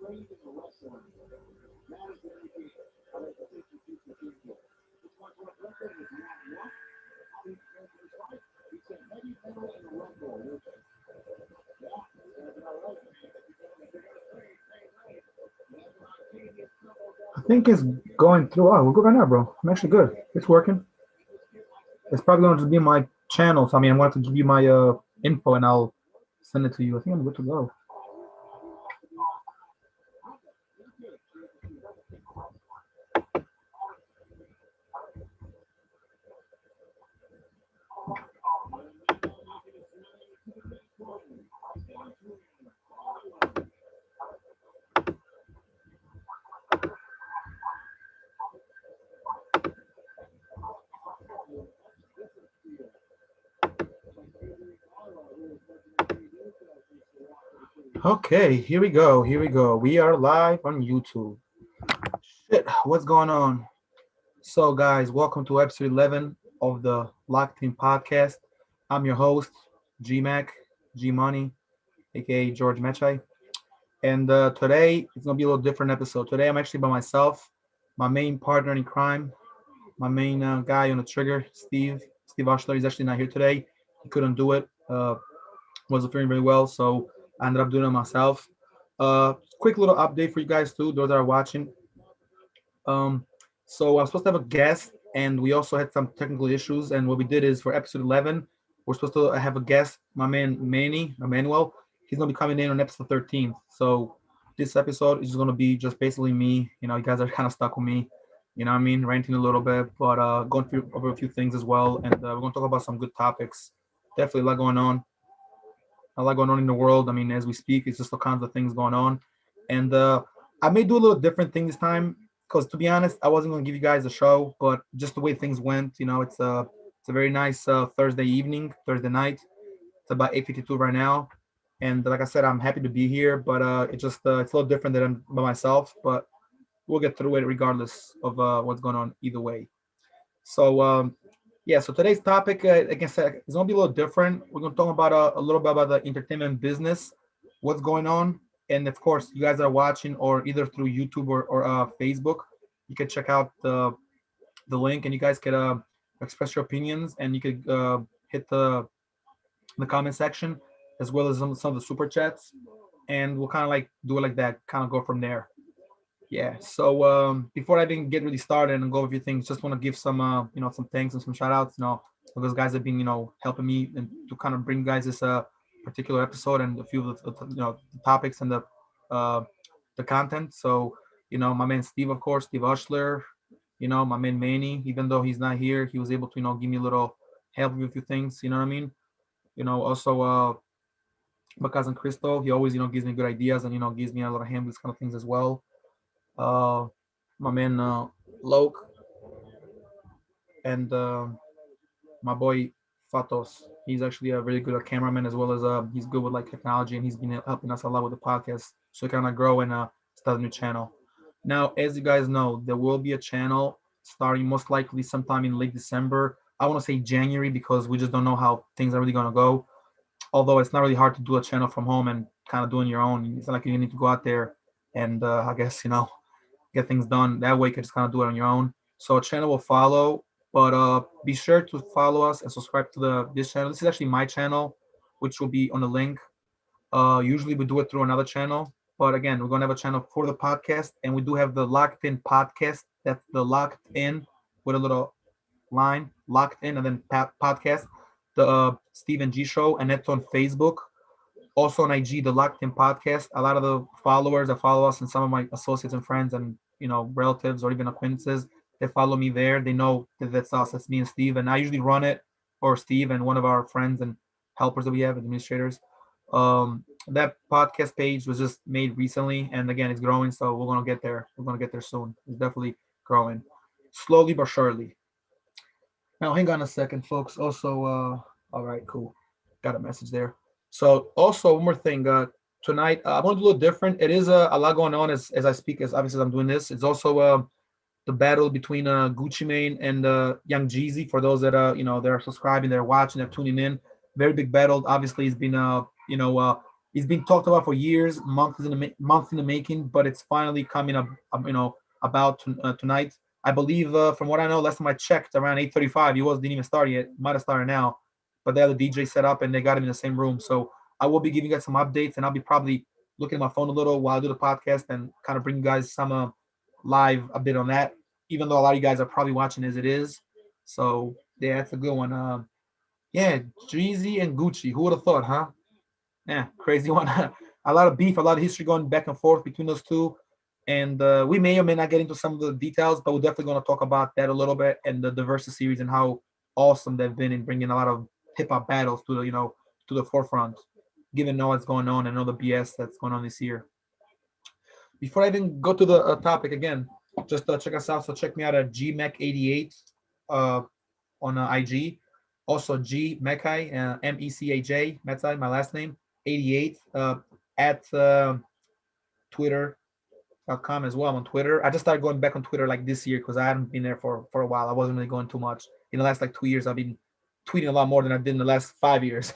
I think it's going through. Oh, we're good right now, bro. I'm actually good. It's working. It's probably going to be my channel. So I mean, I'm going to give you my info and I'll send it to you. I think I'm good to go. Okay, here we go. Here we go. We are live on YouTube. Shit, what's going on? So, guys, welcome to episode 11 of the Locked In podcast. I'm your host, G Mac, G Money, aka George Mechai. And today it's gonna be a little different episode. Today I'm actually by myself. My main partner in crime, my main guy on the trigger, Steve Oshler, is actually not here today. He couldn't do it. Wasn't feeling very well, so I ended up doing it myself. Quick little update for you guys too, those that are watching. Um, so I was supposed to have a guest, and we also had some technical issues. And what we did is for episode 11, we're supposed to have a guest, my man Manny, Emmanuel. He's gonna be coming in on episode 13. So this episode is gonna be just basically me. You know, you guys are kind of stuck with me. You know what I mean? Ranting a little bit, but going through over a few things as well. And we're gonna talk about some good topics. Definitely a lot going on. A lot going on in the world. I mean, as we speak, it's just all kinds of things going on. And I may do a little different thing this time because, to be honest, I wasn't going to give you guys a show, but just the way things went, you know, it's a very nice Thursday evening, Thursday night. It's about 8:52 right now, and like I said, I'm happy to be here, but it just it's a little different than I'm by myself, but we'll get through it regardless of what's going on either way. So yeah, so today's topic, like I said, is gonna be a little different. We're gonna talk about a little bit about the entertainment business, what's going on, and of course, you guys are watching or either through YouTube or Facebook. You can check out the link, and you guys can express your opinions, and you could hit the comment section as well as some of the super chats, and we'll kind of like do it like that, kind of go from there. Yeah. So before I even get really started and go over a few things, just want to give some some thanks and some shout outs. You know, for those guys that have been helping me and to kind of bring guys this particular episode and a few of the topics and uh the content. So my man Steve, of course, Steve Ushler. My man Manny. Even though he's not here, he was able to give me a little help with a few things. You know what I mean? Also my cousin Crystal. He always gives me good ideas and gives me a lot of hand with these kind of things as well. uh, my man Loke, and my boy Fatos. He's actually a really good cameraman as well as he's good with like technology, and he's been helping us a lot with the podcast so we kind of grow and start a new channel. Now, as you guys know, there will be a channel starting most likely sometime in late December. I want to say January because we just don't know how things are really going to go. Although it's not really hard to do a channel from home and kind of doing your own. It's not like you need to go out there and I guess get things done. That way you can just kind of do it on your own. So a channel will follow, but be sure to follow us and subscribe to this channel. This is actually my channel, which will be on the link. Usually we do it through another channel, but again, we're gonna have a channel for the podcast, and we do have the Locked In podcast. That's the Locked In with a little line, Locked In, and then podcast. The Stephen G Show, and that's on Facebook. Also on IG, the Locked In Podcast. A lot of the followers that follow us and some of my associates and friends and relatives or even acquaintances, they follow me there. They know that that's us. That's me and Steve. And I usually run it, or Steve and one of our friends and helpers that we have, administrators. That podcast page was just made recently, and again, it's growing. So we're gonna get there. We're gonna get there soon. It's definitely growing, slowly but surely. Now, hang on a second, folks. Also, all right, cool. Got a message there. So, also one more thing. Tonight, I'm gonna do a little different. It is a lot going on as I speak. As obviously as I'm doing this, it's also the battle between Gucci Mane and Young Jeezy. For those that they're subscribing, they're watching, they're tuning in. Very big battle. Obviously, it's been It's been talked about for years, months in the making, but it's finally coming up. About tonight. I believe, from what I know, last time I checked, around 8:35, he didn't even start yet. Might have started now, but they have the DJ set up and they got him in the same room. So I will be giving you guys some updates, and I'll be probably looking at my phone a little while I do the podcast and kind of bring you guys some live a bit on that. Even though a lot of you guys are probably watching as it is. So yeah, that's a good one. Yeah, Jeezy and Gucci. Who would have thought, huh? Yeah, crazy one. A lot of beef, a lot of history going back and forth between those two. And we may or may not get into some of the details, but we're definitely going to talk about that a little bit and the Versus series and how awesome they've been in bringing a lot of hip hop battles to the forefront, given all what's going on and all the BS that's going on this year. Before I even go to the topic again, just check us out. So check me out at GMech88 uh, on IG. Also G Mechai, Mechaj, Mechai, my last name, 88 at Twitter.com as well. I'm on Twitter. I just started going back on Twitter like this year because I hadn't been there for a while. I wasn't really going too much. In the last like 2 years, I've been tweeting a lot more than I did in the last 5 years.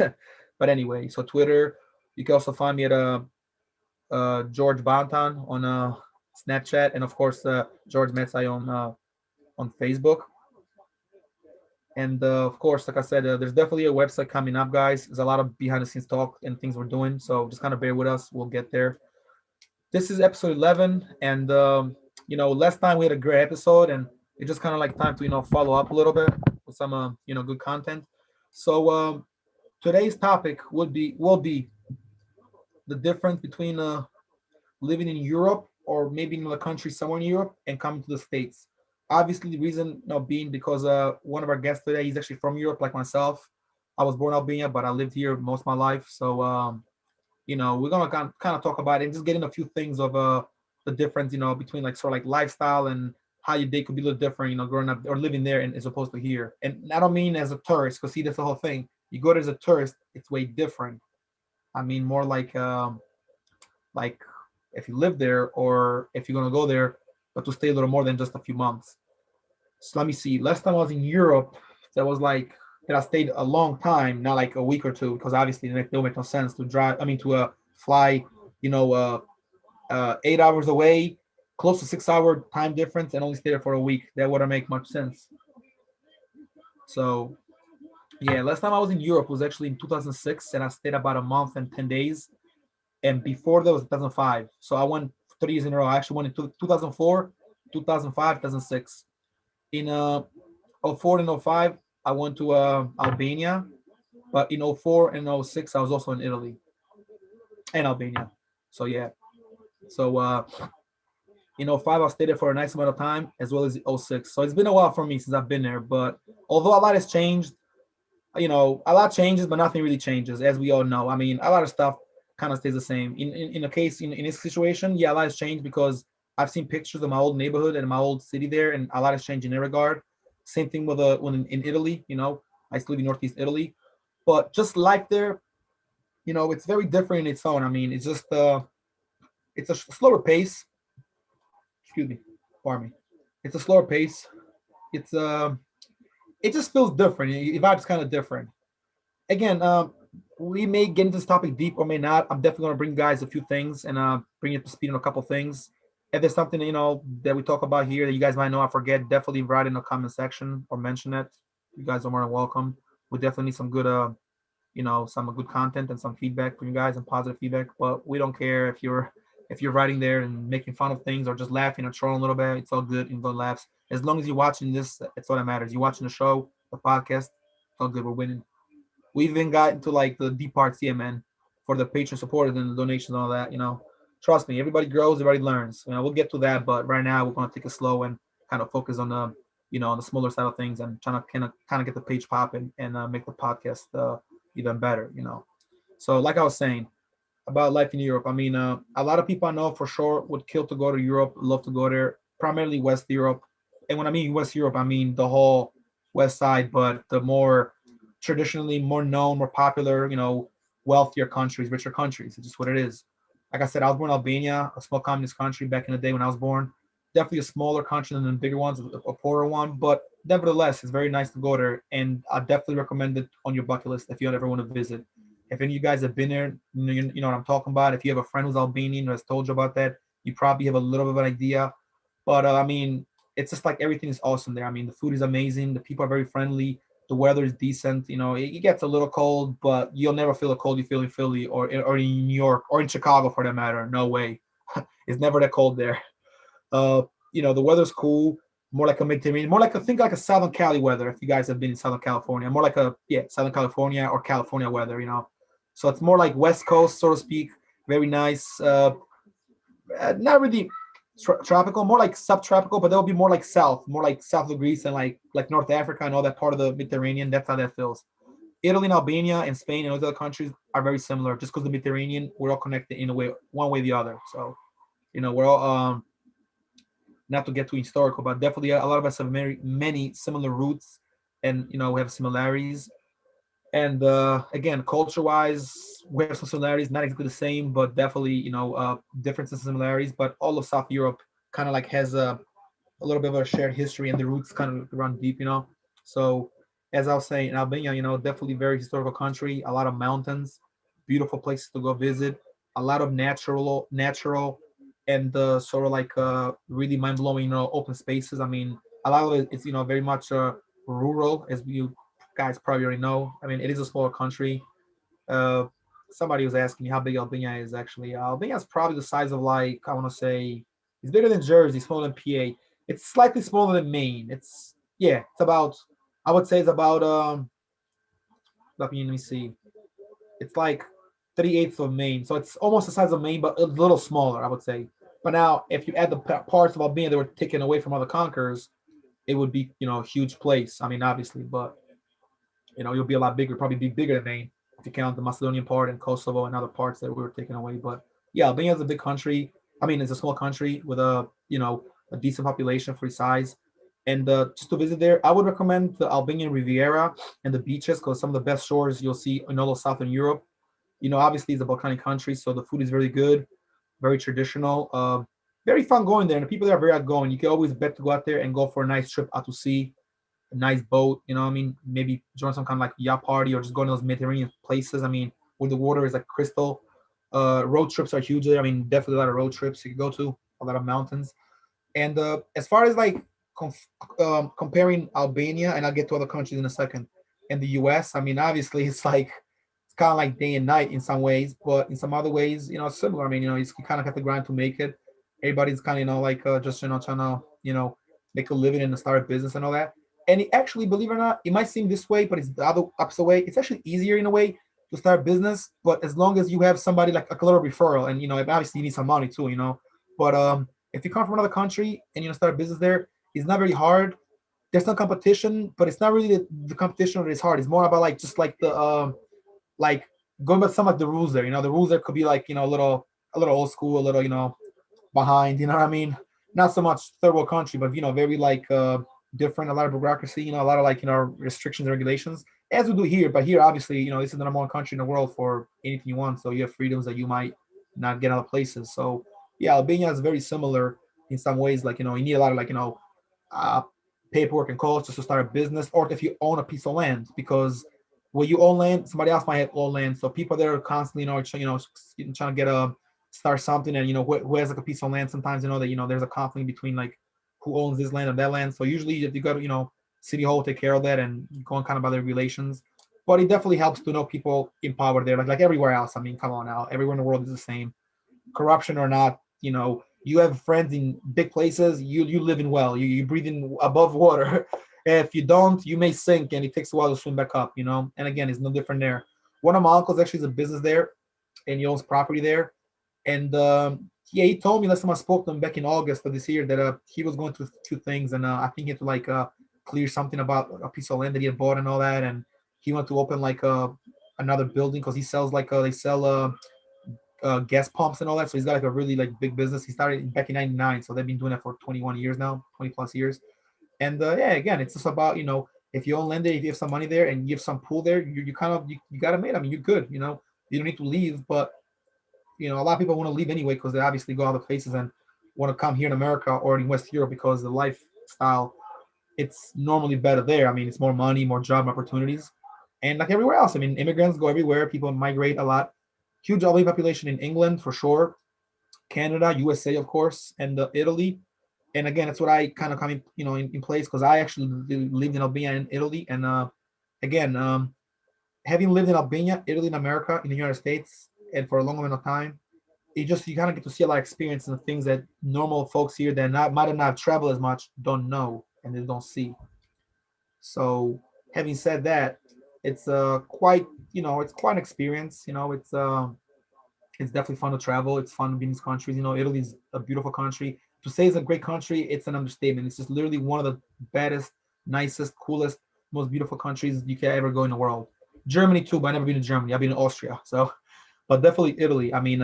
But anyway, so Twitter. You can also find me at George Bantan on Snapchat, and of course George Metzai on Facebook. And of course, like I said, there's definitely a website coming up, guys. There's a lot of behind the scenes talk and things we're doing. So just kind of bear with us. We'll get there. This is episode 11. And, last time we had a great episode, and it's just kind of like time to, follow up a little bit with some, good content. So today's topic will be the difference between living in Europe or maybe in another country somewhere in Europe and coming to the States. Obviously, the reason being because one of our guests today, he's actually from Europe, like myself. I was born in Albania, but I lived here most of my life. So, we're gonna kind of talk about it and just get in a few things of the difference, between like sort of like lifestyle and how your day could be a little different, growing up or living there and as opposed to here. And I don't mean as a tourist, because see, that's the whole thing. You go there as a tourist, it's way different. I mean more like if you live there or if you're gonna go there, but to stay a little more than just a few months. So let me see. Last time I was in Europe, that was like that I stayed a long time, not like a week or two, because obviously it don't make no sense to drive. I mean to fly, 8 hours away, close to 6 hour time difference, and only stay there for a week. That wouldn't make much sense. So yeah, last time I was in Europe was actually in 2006, and I stayed about a month and 10 days. And before that was 2005. So I went 3 years in a row. I actually went in 2004, 2005, 2006. In oh 04 and oh 05, I went to Albania, but in oh 04 and oh 06, I was also in Italy and Albania. So yeah, so in oh 05, I stayed there for a nice amount of time, as well as oh 06. So it's been a while for me since I've been there. But although a lot has changed, a lot changes, but nothing really changes, as we all know. I mean, a lot of stuff kind of stays the same. In a case in this situation, yeah, a lot has changed because I've seen pictures of my old neighborhood and my old city there, and a lot has changed in that regard. Same thing with when in Italy. I still live in Northeast Italy, but just life there, it's very different in its own. I mean, it's a slower pace. Excuse me, pardon me. It's a slower pace. It's it just feels different. Your vibe's kind of different. Again, we may get into this topic deep or may not. I'm definitely going to bring guys a few things and bring you up to speed on a couple things. If there's something that we talk about here that you guys might know I forget, definitely write in the comment section or mention it. You guys are more than welcome. We definitely need some good some good content and some feedback from you guys and positive feedback. But we don't care if you're writing there and making fun of things or just laughing or trolling a little bit. It's all good and good laughs. As long as you're watching this, it's all that matters. You're watching the show, the podcast. It's all good. We're winning. We even got into like the deep parts here, man, for the patron supporters and the donations and all that. Trust me, everybody grows, everybody learns. We'll get to that, but right now we're gonna take it slow and kind of focus on on the smaller side of things and trying to kind of get the page popping and make the podcast even better. So, like I was saying about life in Europe, I mean, a lot of people I know for sure would kill to go to Europe, love to go there, primarily West Europe. And when I mean West Europe, I mean the whole West Side, but the more traditionally more known, more popular, wealthier countries, richer countries. It's just what it is. Like I said, I was born in Albania, a small communist country back in the day when I was born. Definitely a smaller country than the bigger ones, a poorer one, but nevertheless, it's very nice to go there, and I definitely recommend it on your bucket list if you ever want to visit. If any of you guys have been there, you know what I'm talking about. If you have a friend who's Albanian who has told you about that, you probably have a little bit of an idea. But I mean, it's just like everything is awesome there. I mean, the food is amazing. The people are very friendly. The weather is decent. You know, it gets a little cold, but you'll never feel the cold you feel in Philly or in New York or in Chicago for that matter. No way. It's never that cold there. Uh, the weather's cool, more like a Mediterranean, more like think like a Southern Cali weather. If you guys have been in Southern California, more like a Southern California or California weather. So it's more like West Coast, so to speak. Very nice. Not really tropical, more like subtropical, but that'll be more like south of Greece and like North Africa and all that part of the Mediterranean. That's how that feels. Italy and Albania and Spain and those other countries are very similar, just because the Mediterranean, we're all connected in a way, one way or the other. So we're all not to get too historical, but definitely a lot of us have many similar roots, and we have similarities. And again, culture-wise, we have some similarities, not exactly the same, but definitely differences and similarities. But all of South Europe kind of like has a little bit of a shared history, and the roots kind of run deep. So, as I was saying, in Albania, definitely very historical country, a lot of mountains, beautiful places to go visit, a lot of natural, and sort of like really mind blowing, open spaces. I mean, a lot of it is very much rural, as you guys probably already know. I mean, it is a smaller country. Uh, Somebody was asking me how big Albania is actually. Albania is probably the size of, like, I want to say, it's bigger than Jersey, smaller than PA. It's slightly smaller than Maine. It's about, I would say it's about let me see. It's like 3/8 of Maine, so it's almost the size of Maine, but a little smaller, I would say. But now, if you add the parts of Albania that were taken away from other conquerors, it would be a huge place. I mean, obviously, but you'll be a lot bigger, probably be bigger than Maine if you count the Macedonian part and Kosovo and other parts that we were taken away. But yeah, Albania is a big country. I mean, it's a small country with a decent population for its size. And just to visit there, I would recommend the Albanian Riviera and the beaches, because some of the best shores you'll see in all of Southern Europe. Obviously it's a Balkanic country, so the food is very good, very traditional. Very fun going there, and the people there are very outgoing. You can always bet to go out there and go for a nice trip out to sea, a nice boat. You know what I mean? Maybe join some kind of like yacht party, or just go to those Mediterranean places. I mean, where the water is like crystal. Road trips are huge there. I mean, definitely a lot of road trips you can go to, a lot of mountains. And as far as like comparing Albania, and I'll get to other countries in a second, and the U.S., I mean, obviously it's kind of like day and night in some ways, but in some other ways, it's similar. I mean, you kind of have to grind to make it. Everybody's kind of, like just trying to make a living and start a business and all that. And it actually, believe it or not, it might seem this way, but it's the other opposite way. It's actually easier in a way to start a business, but as long as you have somebody like a little referral, and obviously you need some money too. But if you come from another country and start a business there, it's not very hard. There's no competition, but it's not really the competition that is hard. It's more about like just like the like going by some of the rules there. The rules there could be like a little old school, a little behind. You know what I mean? Not so much third world country, but very like different. A lot of bureaucracy. A lot of like restrictions and regulations, as we do here. But here, obviously, this is the number one country in the world for anything you want. So you have freedoms that you might not get other places. So yeah, Albania is very similar in some ways. Like you need a lot of like uh, paperwork and calls just to start a business, or if you own a piece of land, because when you own land, somebody else might have own land. So people there are constantly, trying to get a start something, and who has like a piece of land. Sometimes that there's a conflict between like who owns this land and that land. So usually, if you go to city hall, take care of that, and go on kind of by the regulations. But it definitely helps to know people in power there, like everywhere else. I mean, come on now, everywhere in the world is the same, corruption or not. You have friends in big places. You live in well. You breathe in above water. If you don't, you may sink, and it takes a while to swim back up. And again, it's no different there. One of my uncles actually has a business there, and he owns property there. And yeah, he told me last time I spoke to him back in August of this year that he was going through two things, and I think he had to like clear something about a piece of land that he had bought and all that, and he wanted to open like another building, because he sells like they sell gas pumps and all that. So he's got like a really like big business. He started back in '99, so they've been doing it for 21 years now, 20 plus years. And yeah, again, it's just about if you own land there, if you have some money there, and you have some pool there, you kind of you got to make. I mean, you're good. You don't need to leave, but a lot of people want to leave anyway, because they obviously go other places and want to come here in America or in West Europe, because the lifestyle, it's normally better there. I mean, it's more money, more job opportunities. And like everywhere else, I mean, immigrants go everywhere. People migrate a lot. Huge Albanian population in England for sure, Canada, USA, of course, and Italy. And again, that's what I kind of come in, in place because I actually lived in Albania and Italy. And again, having lived in Albania, Italy, and America, in the United States, and for a long amount of time, you kind of get to see a lot of experience and things that normal folks here that might have not traveled as much don't know and they don't see. So having said that, it's quite it's quite an experience. It's definitely fun to travel. It's fun being in these countries. Italy's a beautiful country. To say it's a great country, it's an understatement. It's just literally one of the baddest, nicest, coolest, most beautiful countries you can ever go in the world. Germany too, but I've never been to Germany. I've been to Austria. So, but definitely Italy. I mean,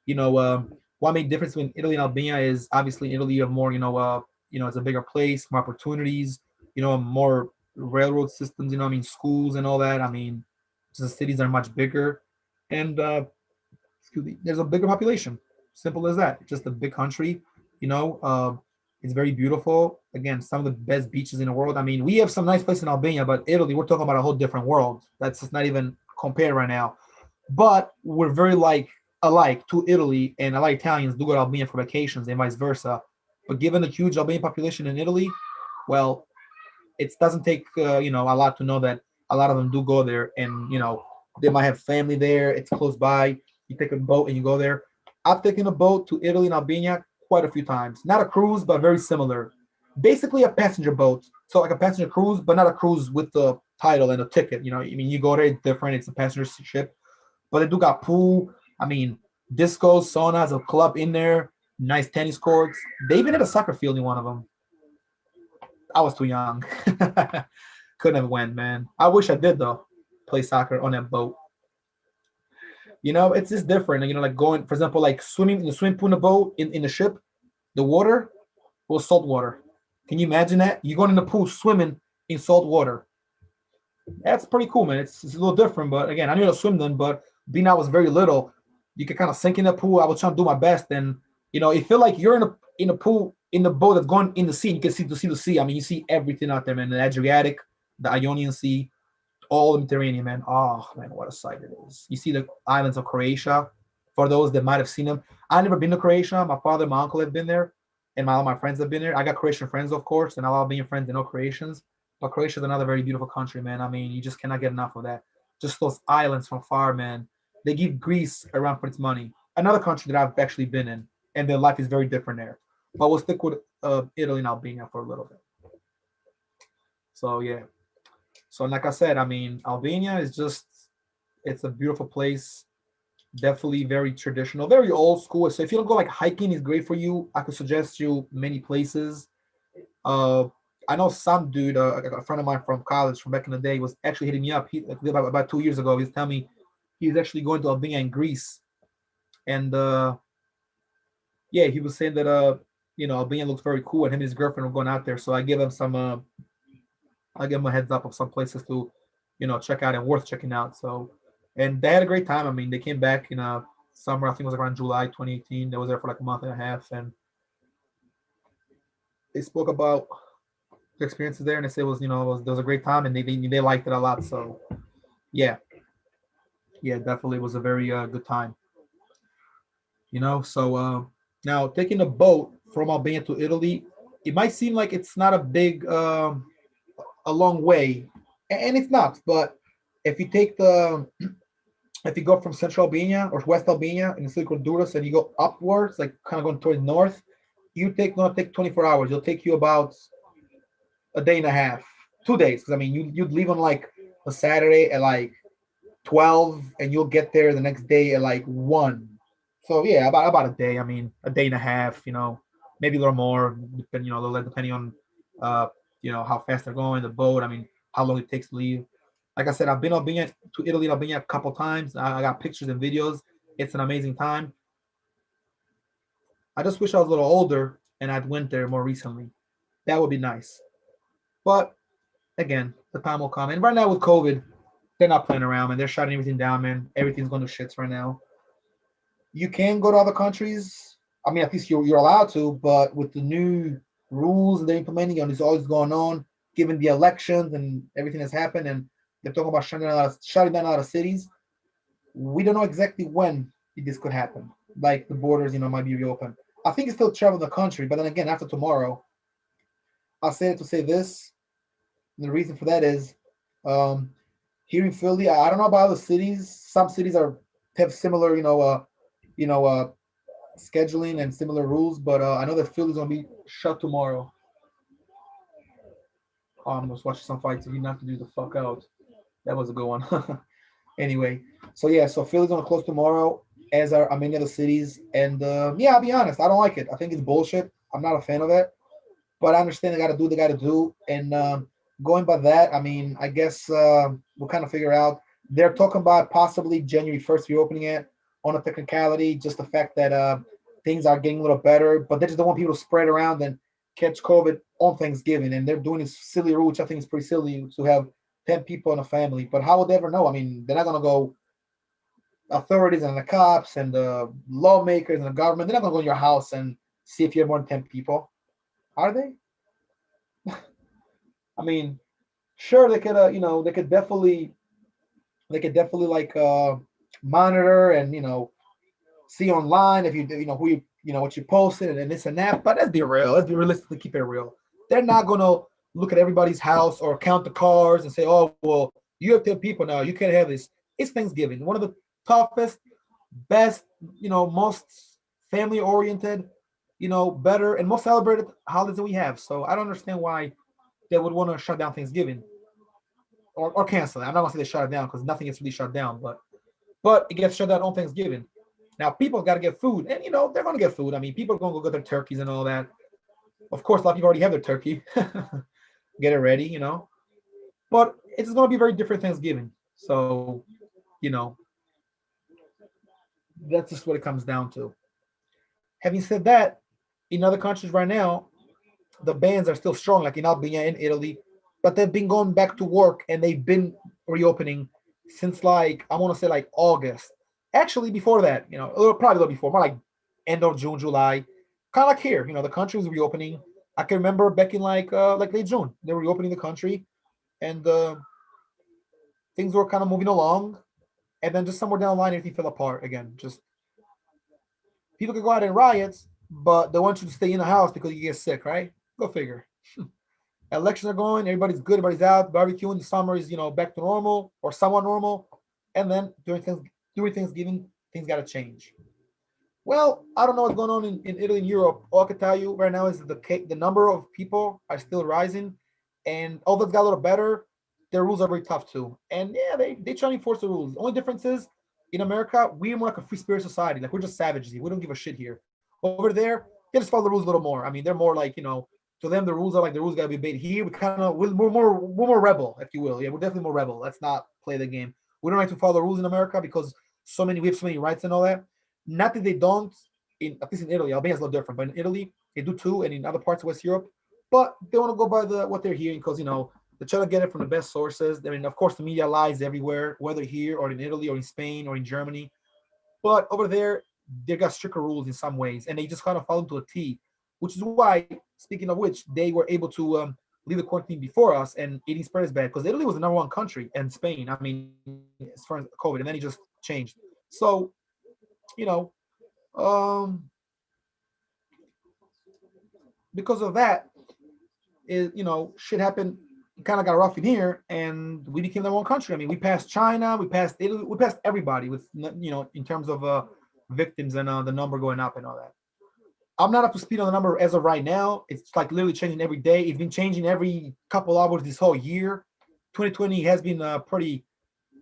you know, one main difference between Italy and Albania is obviously in Italy you have more, it's a bigger place, more opportunities, more railroad systems. I mean, schools and all that. I mean, the cities are much bigger, and excuse me, there's a bigger population. Simple as that. It's just a big country. You know, uh, it's very beautiful. Again, some of the best beaches in the world. I mean, we have some nice places in Albania, but Italy, we're talking about a whole different world. That's just not even compared right now. But we're very alike to Italy, and a lot of Italians do go to Albania for vacations and vice versa. But given the huge Albanian population in Italy, well, it doesn't take a lot to know that a lot of them do go there, and they might have family there. It's close by. You take a boat and you go there. I've taken a boat to Italy and Albania quite a few times. Not a cruise, but very similar. Basically a passenger boat. So like a passenger cruise, but not a cruise with the title and a ticket. I mean, you go there, it's different. It's a passenger ship, but they do got pool. I mean, discos, saunas, a club in there, nice tennis courts. They even had a soccer field in one of them. I was too young. Couldn't have went, man. I wish I did though. Play soccer on that boat. It's just different. Like going, for example, like swimming in the swimming pool in the boat in the ship, the water was salt water. Can you imagine that? You're going in the pool swimming in salt water. That's pretty cool, man. It's a little different, but again, I knew how to swim then, but being I was very little, you could kind of sink in the pool. I was trying to do my best, and it feel like you're in a pool in the boat that's going in the sea. You can see the sea. I mean, you see everything out there, man. The Adriatic, the Ionian Sea, all the Mediterranean, man. Oh man, what a sight it is. You see the islands of Croatia. For those that might have seen them, I've never been to Croatia. My father, my uncle have been there, and all my friends have been there. I got Croatian friends, of course, and a lot of being friends, know Croatians. But Croatia is another very beautiful country, man. I mean, you just cannot get enough of that. Just those islands from far, man. They give Greece around for its money. Another country that I've actually been in, and their life is very different there. But we'll stick with Italy and Albania for a little bit. So yeah. So like I said, I mean, Albania is it's a beautiful place. Definitely very traditional, very old school. So if you don't go like hiking, is great for you. I could suggest you many places. Uh, I know some dude, a friend of mine from college from back in the day, was actually hitting me up. He like, about 2 years ago. He was telling me he's actually going to Albania and Greece, and yeah, he was saying that Albania looks very cool, and him and his girlfriend were going out there. So I give him a heads up of some places to check out and worth checking out. So, and they had a great time. I mean, they came back in summer. I think it was around July 2018. They was there for like a month and a half, and they spoke about their experiences there, and they said it was there was a great time, and they liked it a lot. So yeah, yeah, definitely was a very good time. So now taking a boat from Albania to Italy, it might seem like it's not a long way, and it's not. But if you take the if you go from Central Albania or West Albania in the Silk Honduras and you go upwards, like kind of going towards north, you take not take 24 hours. It'll take you about a day and a half, 2 days. Because I mean, you'd leave on like a Saturday at like 12, and you'll get there the next day at like 1. So yeah, about a day. I mean, a day and a half. Maybe a little more, depending a little depending on uh how fast they're going, the boat. I mean, how long it takes to leave. Like I said, I've been Albania to Italy and Albania a couple times. I got pictures and videos. It's an amazing time. I just wish I was a little older and I'd went there more recently. That would be nice. But again, the time will come. And right now with COVID, they're not playing around, man. They're shutting everything down, man. Everything's going to shits right now. You can go to other countries. I mean, at least you're allowed to, but with the new rules and they're implementing, and it's always going on, given the elections and everything that's happened, and They're talking about shutting down a lot of cities. We don't know exactly when this could happen. Like the borders, might be reopened. I think it's still travel the country, but then again, after tomorrow, I'll say it to say this. And the reason for that is, um, here in Philly, I don't know about other cities. Some cities are have similar, you know, uh, scheduling and similar rules, but I know that Philly's gonna be shut tomorrow. I was watching some fights. You didn't have to do the fuck out. That was a good one. Anyway, so yeah, so Philly's gonna close tomorrow, as are many other cities, and yeah, I'll be honest, I don't like it. I think it's bullshit. I'm not a fan of it, but I understand they got to do what they got to do, and going by that, I mean, I guess we'll kind of figure out. They're talking about possibly January 1st reopening it on a technicality, just the fact that things are getting a little better, but they just don't want people to spread around and catch COVID on Thanksgiving, and they're doing this silly rule, which I think is pretty silly, to have 10 people in a family. But how would they ever know? I mean, they're not gonna go authorities and the cops and the lawmakers and the government. They're not gonna go in your house and see if you have more than 10 people. Are they? I mean, sure they could, they could definitely like monitor and see online if who what you posted and this and that. But let's be real. Let's be realistic and keep it real. They're not gonna look at everybody's house or count the cars and say, "Oh, well, you have 10 people now. You can't have this." It's Thanksgiving, one of the toughest, best, most family oriented, better and most celebrated holidays that we have. So I don't understand why they would want to shut down Thanksgiving or cancel it. I'm not gonna say they shut it down because nothing gets really shut down, but it gets shut down on Thanksgiving. Now people got to get food, and they're gonna get food. I mean, people are gonna go get their turkeys and all that. Of course, a lot of people already have their turkey, get it ready. But it's gonna be very different Thanksgiving. So, you know, that's just what it comes down to. Having said that, in other countries right now, the bans are still strong, like in Albania and Italy, but they've been going back to work and they've been reopening since like I want to say like August. Actually, before that, probably a little before, more like end of June, July, kind of like here. The country was reopening. I can remember back in like late June, they were reopening the country, and things were kind of moving along. And then just somewhere down the line, everything fell apart again. Just people could go out and riots, but they want you to stay in the house because you get sick, right? Go figure. Elections are going, everybody's good, everybody's out, barbecuing. The summer is back to normal or somewhat normal, and then during Thanksgiving things got to change. Well, I don't know what's going on in Italy and Europe. All I can tell you right now is that the number of people are still rising, and although it's got a little better, their rules are very tough too. And yeah, they try to enforce the rules. The only difference is in America we're more like a free spirit society. Like we're just savages here. We don't give a shit here. Over there, they just follow the rules a little more. I mean, they're more like to them the rules are like the rules gotta be obeyed. Here we kind of we're more rebel, if you will. Yeah, we're definitely more rebel. Let's not play the game. We don't like to follow the rules in America because we have so many rights and all that. Not that they don't, at least in Italy. Albania is a little different, but in Italy they do too, and in other parts of West Europe. But they want to go by what they're hearing because they try to get it from the best sources. I mean, of course, the media lies everywhere, whether here or in Italy or in Spain or in Germany. But over there, they got stricter rules in some ways, and they just kind of follow to a T. Which is why, speaking of which, they were able to leave the quarantine before us, and it didn't spread as bad because Italy was the number one country, and Spain. I mean, as far as COVID, and then it just changed. So you know, um, because of that, shit happened. Kind of got rough in here, and we became the one country. I mean, we passed China, we passed Italy, we passed everybody with in terms of victims and the number going up and all that. I'm not up to speed on the number as of right now. It's like literally changing every day. It's been changing every couple hours this whole year. 2020 has been a pretty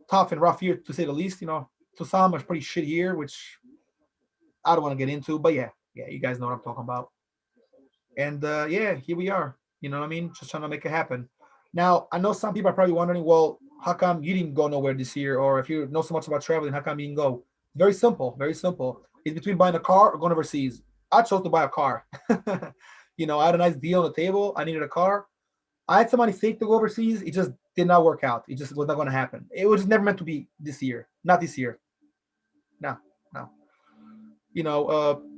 tough and rough year to say the least. To some, a pretty shit year, which I don't want to get into. But yeah, you guys know what I'm talking about. And yeah, here we are. You know what I mean? Just trying to make it happen. Now, I know some people are probably wondering, well, how come you didn't go nowhere this year? Or if you know so much about traveling, how come you didn't go? Very simple, very simple. It's between buying a car or going overseas. I chose to buy a car. I had a nice deal on the table. I needed a car. I had some money saved to go overseas. It just did not work out. It just was not going to happen. It was just never meant to be this year. Not this year. No, no.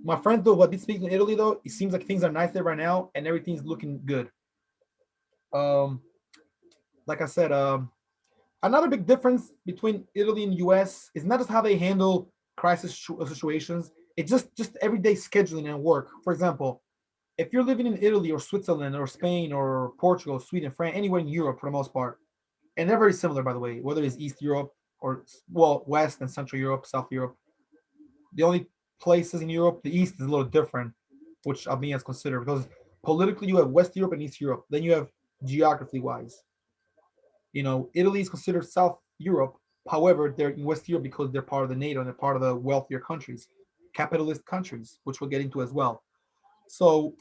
My friends though, what did speak in Italy though, it seems like things are nice there right now and everything's looking good. Um, like I said, Another big difference between Italy and US is not just how they handle crisis situations, it's just everyday scheduling and work. For example, if you're living in Italy or Switzerland or Spain or Portugal, Sweden, France, anywhere in Europe for the most part, and they're very similar, by the way, whether it's East Europe or, well, West and Central Europe, South Europe. The only places in Europe, the East is a little different, which Albania is considered because politically you have West Europe and East Europe. Then you have geography wise. Italy is considered South Europe. However, they're in West Europe because they're part of the NATO and they're part of the wealthier countries, capitalist countries, which we'll get into as well. So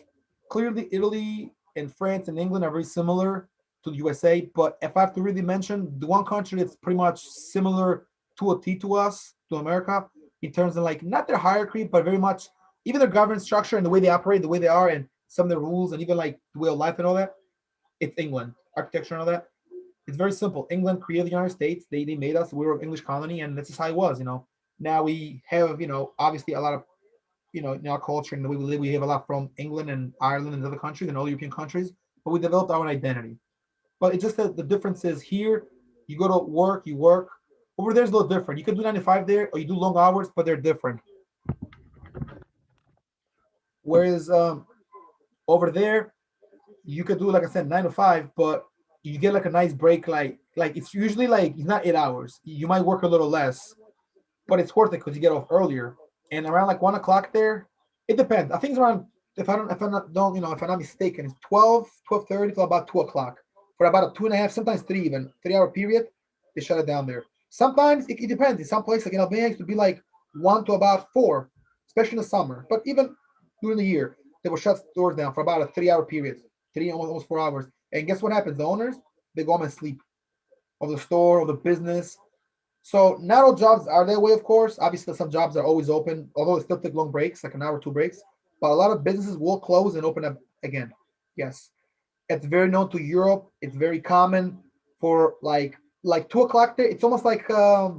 clearly, Italy and France and England are very similar to the USA. But if I have to really mention the one country that's pretty much similar to a T to us, to America, in terms of like not their hierarchy, but very much even their governance structure and the way they operate, the way they are, and some of their rules, and even like the way of life and all that, it's England, architecture and all that. It's very simple. England created the United States. They made us. We were an English colony, and this is how it was. Now we have, obviously a lot of, in our culture and the way we live, we have a lot from England and Ireland and other countries and all European countries, but we developed our own identity. But it's just that the difference is here, you go to work, you work. Over there's a little different. You can do 9 to 5 there, or you do long hours, but they're different. Whereas over there, you could do like I said 9 to 5, but you get like a nice break. Like it's usually like it's not 8 hours. You might work a little less, but it's worth it because you get off earlier. And around like 1 o'clock there, it depends. I think it's around if I'm not don't if I'm not mistaken, it's 12:30 till about 2 o'clock for about a 2.5, sometimes three even 3 hour period. They shut it down there. Sometimes it depends. In some places like in Albania, it could be like 1 to about 4, especially in the summer. But even during the year, they will shut stores down for about a 3 hour period, three almost 4 hours. And guess what happens? The owners they go home and sleep of the store of the business. So not all jobs are that way, of course. Obviously, some jobs are always open, although they still take long breaks, like an hour, two breaks. But a lot of businesses will close and open up again. Yes, it's very known to Europe. It's very common for like 2 o'clock there. It's almost like a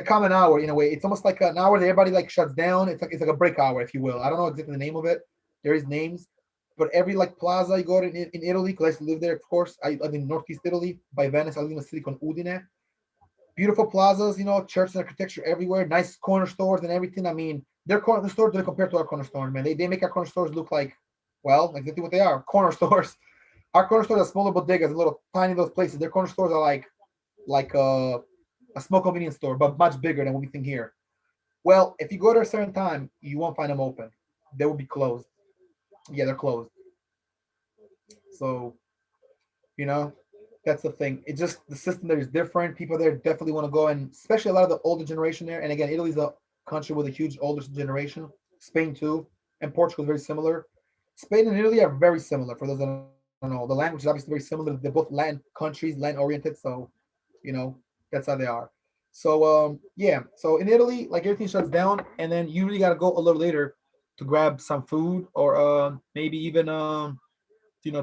common hour in a way. It's almost like an hour that everybody like shuts down. It's like a break hour, if you will. I don't know exactly the name of it. There is names, but every like plaza you go to in Italy, because I used to live there, of course. I live in Northeast Italy by Venice. I live in a city called Udine. Beautiful plazas, church and architecture everywhere, nice corner stores and everything. I mean, their corner stores don't compare to our corner stores, man. They make our corner stores look like, well, exactly what they are, corner stores. Our corner stores are smaller bodegas, little tiny little places. Their corner stores are like a small convenience store, but much bigger than what we think here. Well, if you go to a certain time, you won't find them open. They will be closed. Yeah, they're closed. So you know, that's the thing. It's just the system there is different. People there definitely want to go, and especially a lot of the older generation there. And again, Italy's a country with a huge older generation. Spain too, and Portugal is very similar. Spain and Italy are very similar. For those that don't know, the language is obviously very similar. They're both Latin countries, Latin oriented. So that's how they are. So yeah. So in Italy, like everything shuts down, and then you really got to go a little later to grab some food or maybe even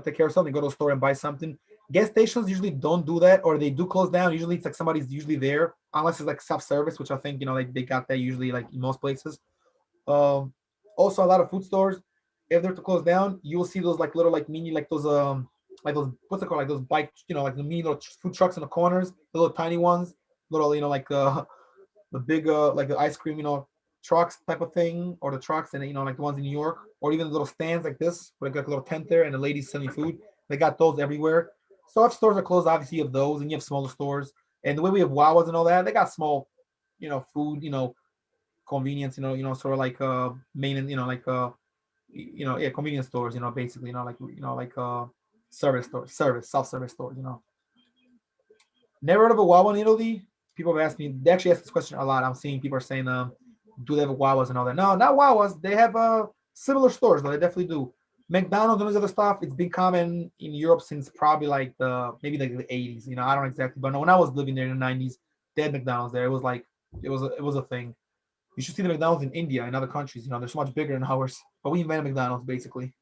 take care of something, go to a store and buy something. Gas stations usually don't do that, or they do close down. Usually it's like somebody's usually there, unless it's like self-service, which I think like they got that usually like in most places. Um, Also a lot of food stores, if they're to close down, you will see those like little like mini like those what's it called, like those bike, like the mini little food trucks in the corners, the little tiny ones, little like the big like the ice cream trucks type of thing, or the trucks and like the ones in New York, or even the little stands like this where they got a little tent there and the ladies selling food. They got those everywhere. So if stores are closed, obviously you have those, and you have smaller stores. And the way we have Wawas and all that, they got small, food, convenience, sort of like main, like yeah, convenience stores, basically, like service stores, self-service stores. Never heard of a Wawa in Italy. People have asked me. They actually ask this question a lot. I'm seeing people are saying, "Do they have Wawas and all that?" No, not Wawas. They have similar stores, though. They definitely do. McDonald's and all this other stuff. It's been common in Europe since probably like maybe like the 80s. I don't know exactly, but no, when I was living there in the 90s, they had McDonald's there. It was like it was a thing. You should see the McDonald's in India and other countries. They're so much bigger than ours. But we invented McDonald's basically.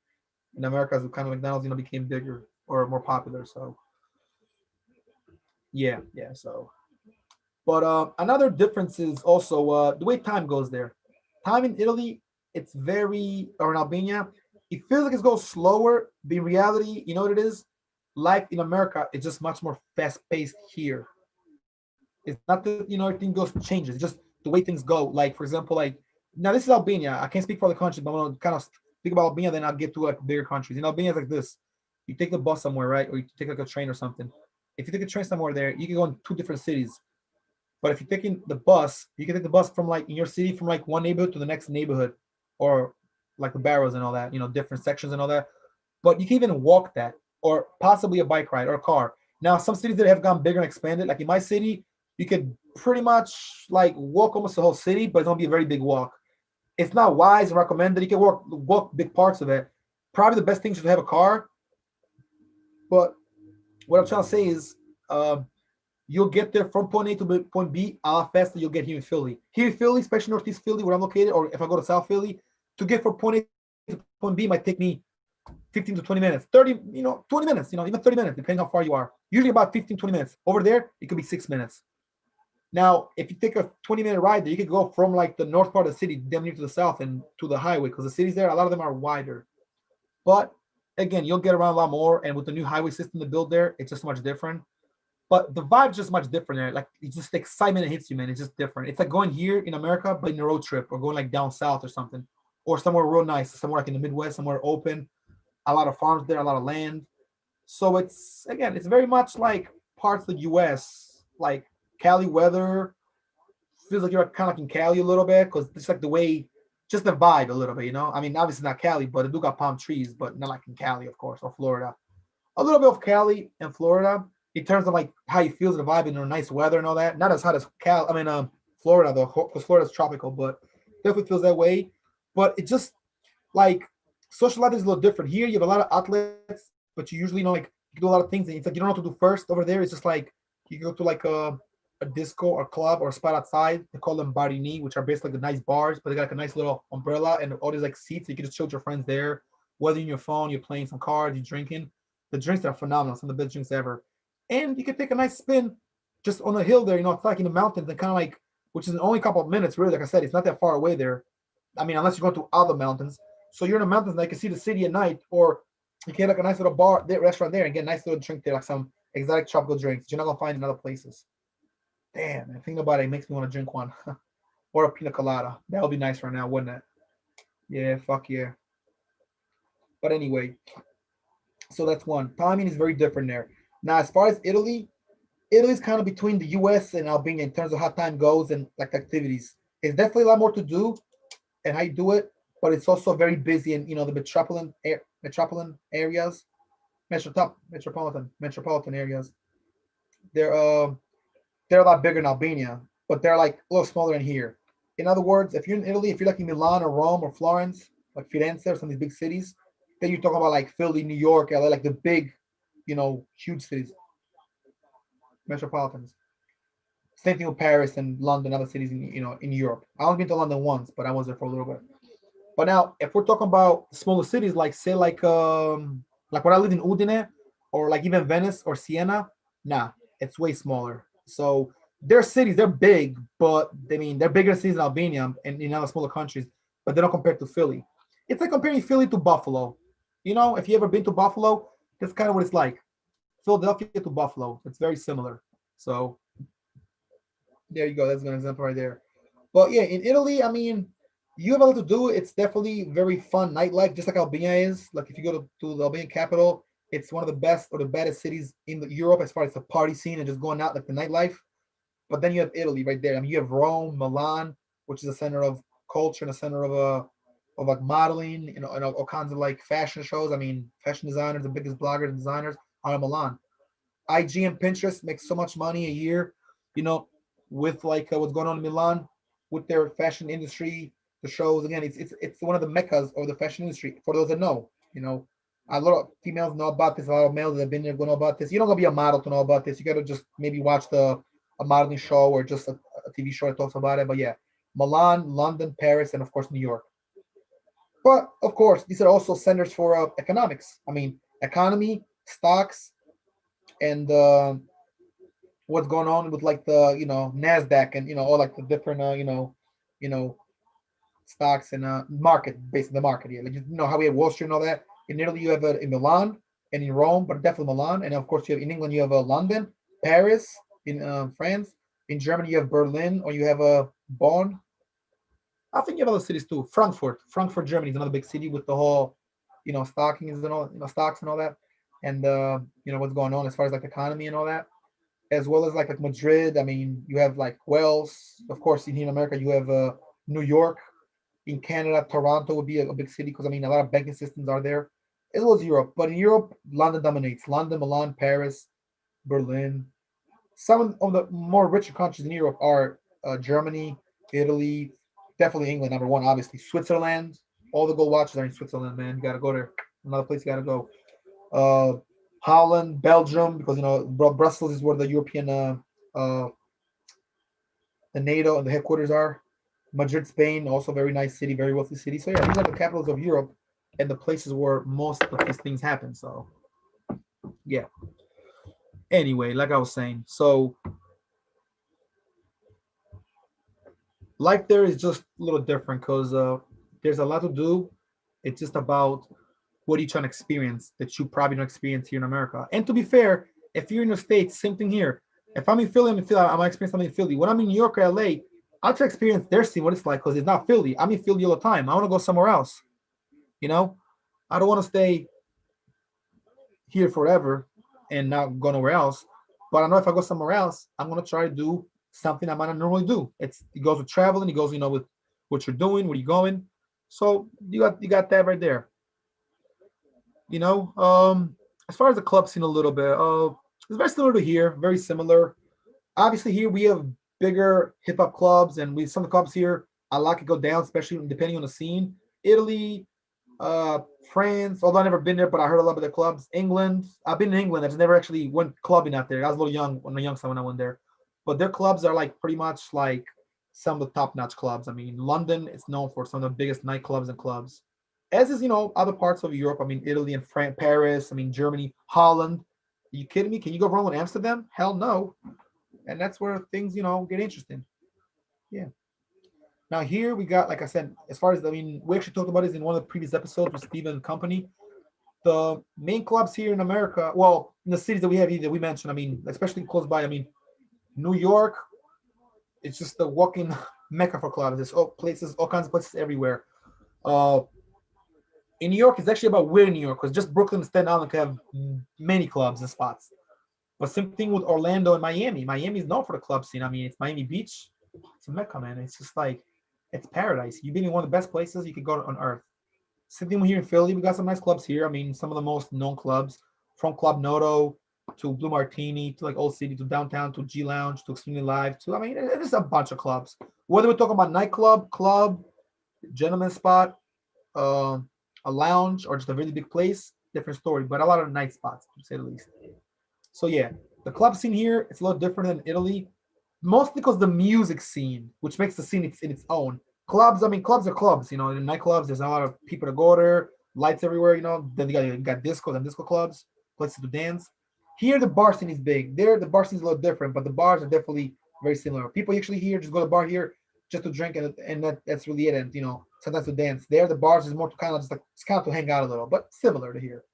In America, the kind of McDonald's became bigger or more popular. So yeah, yeah. So but another difference is also the way time goes there. Time in Italy, it's or in Albania, it feels like it's going slower. But in reality, you know what it is? Life in America is just much more fast paced here. It's not that everything goes changes. It's just the way things go. Like for example, like now this is Albania. I can't speak for the country, but I'm gonna kind of speak about Albania. Then I'll get to like bigger countries. In Albania, it's like this: you take the bus somewhere, right, or you take like a train or something. If you take a train somewhere there, you can go in two different cities. But if you're taking the bus, you can take the bus from like in your city from like one neighborhood to the next neighborhood, or like the barrios and all that, different sections and all that. But you can even walk that, or possibly a bike ride or a car. Now, some cities that have gone bigger and expanded, like in my city, you could pretty much like walk almost the whole city, but it's gonna be a very big walk. It's not wise and recommended. You can walk big parts of it. Probably the best thing is to have a car. But what I'm trying to say is, you'll get there from point A to point B a lot faster you'll get here in Philly. Here in Philly, especially Northeast Philly, where I'm located, or if I go to South Philly, to get from point A to point B might take me 15 to 20 minutes, 30, 20 minutes, even 30 minutes, depending how far you are. Usually about 15, 20 minutes. Over there, it could be 6 minutes. Now, if you take a 20-minute ride there, you could go from like the north part of the city down near to the south and to the highway because the cities there, a lot of them are wider. But again, you'll get around a lot more. And with the new highway system to build there, it's just much different. But the vibe's just much different there. Like it's just the excitement that hits you, man. It's just different. It's like going here in America, but in a road trip, or going like down south or something, or somewhere real nice, somewhere like in the Midwest, somewhere open, a lot of farms there, a lot of land. So it's very much like parts of the U.S. like Cali weather. Feels like you're kind of like in Cali a little bit because it's like the way, just the vibe a little bit. I mean, obviously not Cali, but it do got palm trees, but not like in Cali, of course, or Florida. A little bit of Cali and Florida in terms of like how you feel the vibe and the nice weather and all that. Not as hot as Florida though, because Florida's tropical, but definitely feels that way. But it just like social life is a little different. Here you have a lot of outlets, but you usually like you do a lot of things, and it's like you don't know what to do first. Over there, it's just like you go to like a disco or club or a spot outside. They call them barini, which are basically like the nice bars, but they got like a nice little umbrella and all these like seats. So you can just chill with your friends there. Whether in your phone, you're playing some cards, you're drinking. The drinks are phenomenal, some of the best drinks ever. And you can take a nice spin just on the hill there. It's like in the mountains and kind of like, which is only a couple of minutes, really. Like I said, it's not that far away there. I mean, unless you're going to other mountains. So you're in the mountains and you can see the city at night, or you can like a nice little bar, there, restaurant there, and get a nice little drink there, like some exotic tropical drinks that you're not gonna find in other places. Damn, man, thinking about it, makes me want to drink one, or a pina colada. That would be nice right now, wouldn't it? Yeah, fuck yeah. But anyway, so that's one. Timing is very different there. Now, as far as Italy, Italy's kind of between the U.S. and Albania in terms of how time goes and like activities. It's definitely a lot more to do and how you do it, but it's also very busy in the metropolitan areas, metropolitan areas. They're uh they're a lot bigger in Albania, but they're like a little smaller in here. In other words, if you're in Italy, if you're like in Milan or Rome or Florence, like Firenze or some of these big cities, then you're talking about like Philly, New York, LA, like the big, huge cities, metropolitans. Same thing with Paris and London, other cities in Europe. I only been to London once, but I was there for a little bit. But now, if we're talking about smaller cities, like say like when I lived in Udine, or like even Venice or Siena, nah, it's way smaller. So their cities, they're big, but I mean they're bigger cities in Albania and in other smaller countries, but they don't compare to Philly. It's like comparing Philly to Buffalo. If you ever been to Buffalo, that's kind of what it's like. Philadelphia to Buffalo. It's very similar. So there you go. That's an example right there. But yeah, in Italy, I mean, you have a lot to do. It's definitely very fun nightlife, just like Albania is. Like if you go to the Albanian capital, it's one of the best or the baddest cities in Europe as far as the party scene and just going out like the nightlife. But then you have Italy right there. I mean, you have Rome, Milan, which is a center of culture and a center of like modeling, and all kinds of like fashion shows. I mean, fashion designers, the biggest bloggers and designers are in Milan. IG and Pinterest make so much money a year, you know, with like what's going on in Milan with their fashion industry, the shows. Again, it's one of the meccas of the fashion industry. For those that know, a lot of females know about this. A lot of males that have been there know about this. You don't gotta be a model to know about this. You gotta just maybe watch a modeling show or just a TV show that talks about it. But yeah, Milan, London, Paris, and of course New York. But of course, these are also centers for economics. I mean, economy, stocks, and what's going on with like the Nasdaq and all like the different you know stocks and market based on the market. Yeah, like how we have Wall Street and all that. In Italy, you have it in Milan and in Rome, but definitely Milan. And of course, you have in England, you have London, Paris in France, In Germany, you have Berlin, or you have Bonn. I think you have other cities too. Frankfurt, Germany is another big city with the whole, stockings and all, stocks and all that, and what's going on as far as like economy and all that, as well as like Madrid. I mean, you have like Wales, of course. In America, you have New York. In Canada, Toronto would be a big city because I mean a lot of banking systems are there, as well as Europe. But in Europe, London dominates. London, Milan, Paris, Berlin. Some of the more richer countries in Europe are Germany, Italy, definitely England, number one, obviously. Switzerland, all the gold watches are in Switzerland, man. You got to go there. Another place you got to go. Uh, Holland, Belgium, because, Brussels is where the European, the NATO and the headquarters are. Madrid, Spain, also very nice city, very wealthy city. So, yeah, these are the capitals of Europe and the places where most of these things happen. So, yeah. Anyway, like I was saying, so life there is just a little different because there's a lot to do. It's just about what are you trying to experience that you probably don't experience here in America. And to be fair, if you're in the States, same thing here. If I'm in Philly, I'm in Philly. I'm gonna experience something in Philly. When I'm in New York or LA, I'll try to experience their scene, what it's like, because it's not Philly. I'm in Philly all the time. I want to go somewhere else. You know, I don't want to stay here forever and not go nowhere else. But I know if I go somewhere else, I'm gonna try to do something I might not normally do. It goes with traveling. It goes, with what you're doing, where you're going. So you got that right there. You know, as far as the club scene, a little bit. It's very similar to here. Very similar. Obviously, here we have bigger hip hop clubs, and we some of the clubs here I like to go down, especially depending on the scene. Italy, uh, France. Although I've never been there, but I heard a lot of the clubs. England. I've been in England. I just never actually went clubbing out there. I was a little young when a young son when I went there, but their clubs are like pretty much like some of the top notch clubs. I mean, London is known for some of the biggest nightclubs and clubs, as is other parts of Europe. I mean, Italy and France, Paris. I mean, Germany, Holland. Are you kidding me? Can you go wrong with Amsterdam? Hell no. And that's where things get interesting. Yeah. Now here we got, like I said, as far as we actually talked about this in one of the previous episodes with Steven and company. The main clubs here in America, well, in the cities that we have here that we mentioned, I mean, especially close by, I mean, New York, it's just the walking mecca for clubs. There's all kinds of places everywhere. Uh, in New York, it's actually about where in New York, because just Brooklyn and Staten Island can have many clubs and spots. But same thing with Orlando and Miami. Miami is known for the club scene. I mean, it's Miami Beach. It's a mecca, man. It's just like it's paradise. You've been in one of the best places you could go on earth. Same thing here in Philly. We got some nice clubs here. I mean, some of the most known clubs, from Club Noto to Blue Martini to like Old City to downtown to G Lounge to Extremely Live to, I mean, it's a bunch of clubs. Whether we're talking about nightclub, club, gentleman spot, uh, a lounge, or just a really big place, different story. But a lot of night spots, to say the least. So yeah, the club scene here it's a lot different than Italy, mostly because the music scene, which makes the scene in its own. Clubs, I mean, clubs are clubs. In nightclubs, there's a lot of people to go there, lights everywhere. Then you got discos and disco clubs, places to dance. Here, the bar scene is big. There, the bar scene is a little different, but the bars are definitely very similar. People actually here just go to the bar here just to drink, and that's really it. And sometimes to dance. There, the bars is more to kind of just like it's kind of to hang out a little, but similar to here.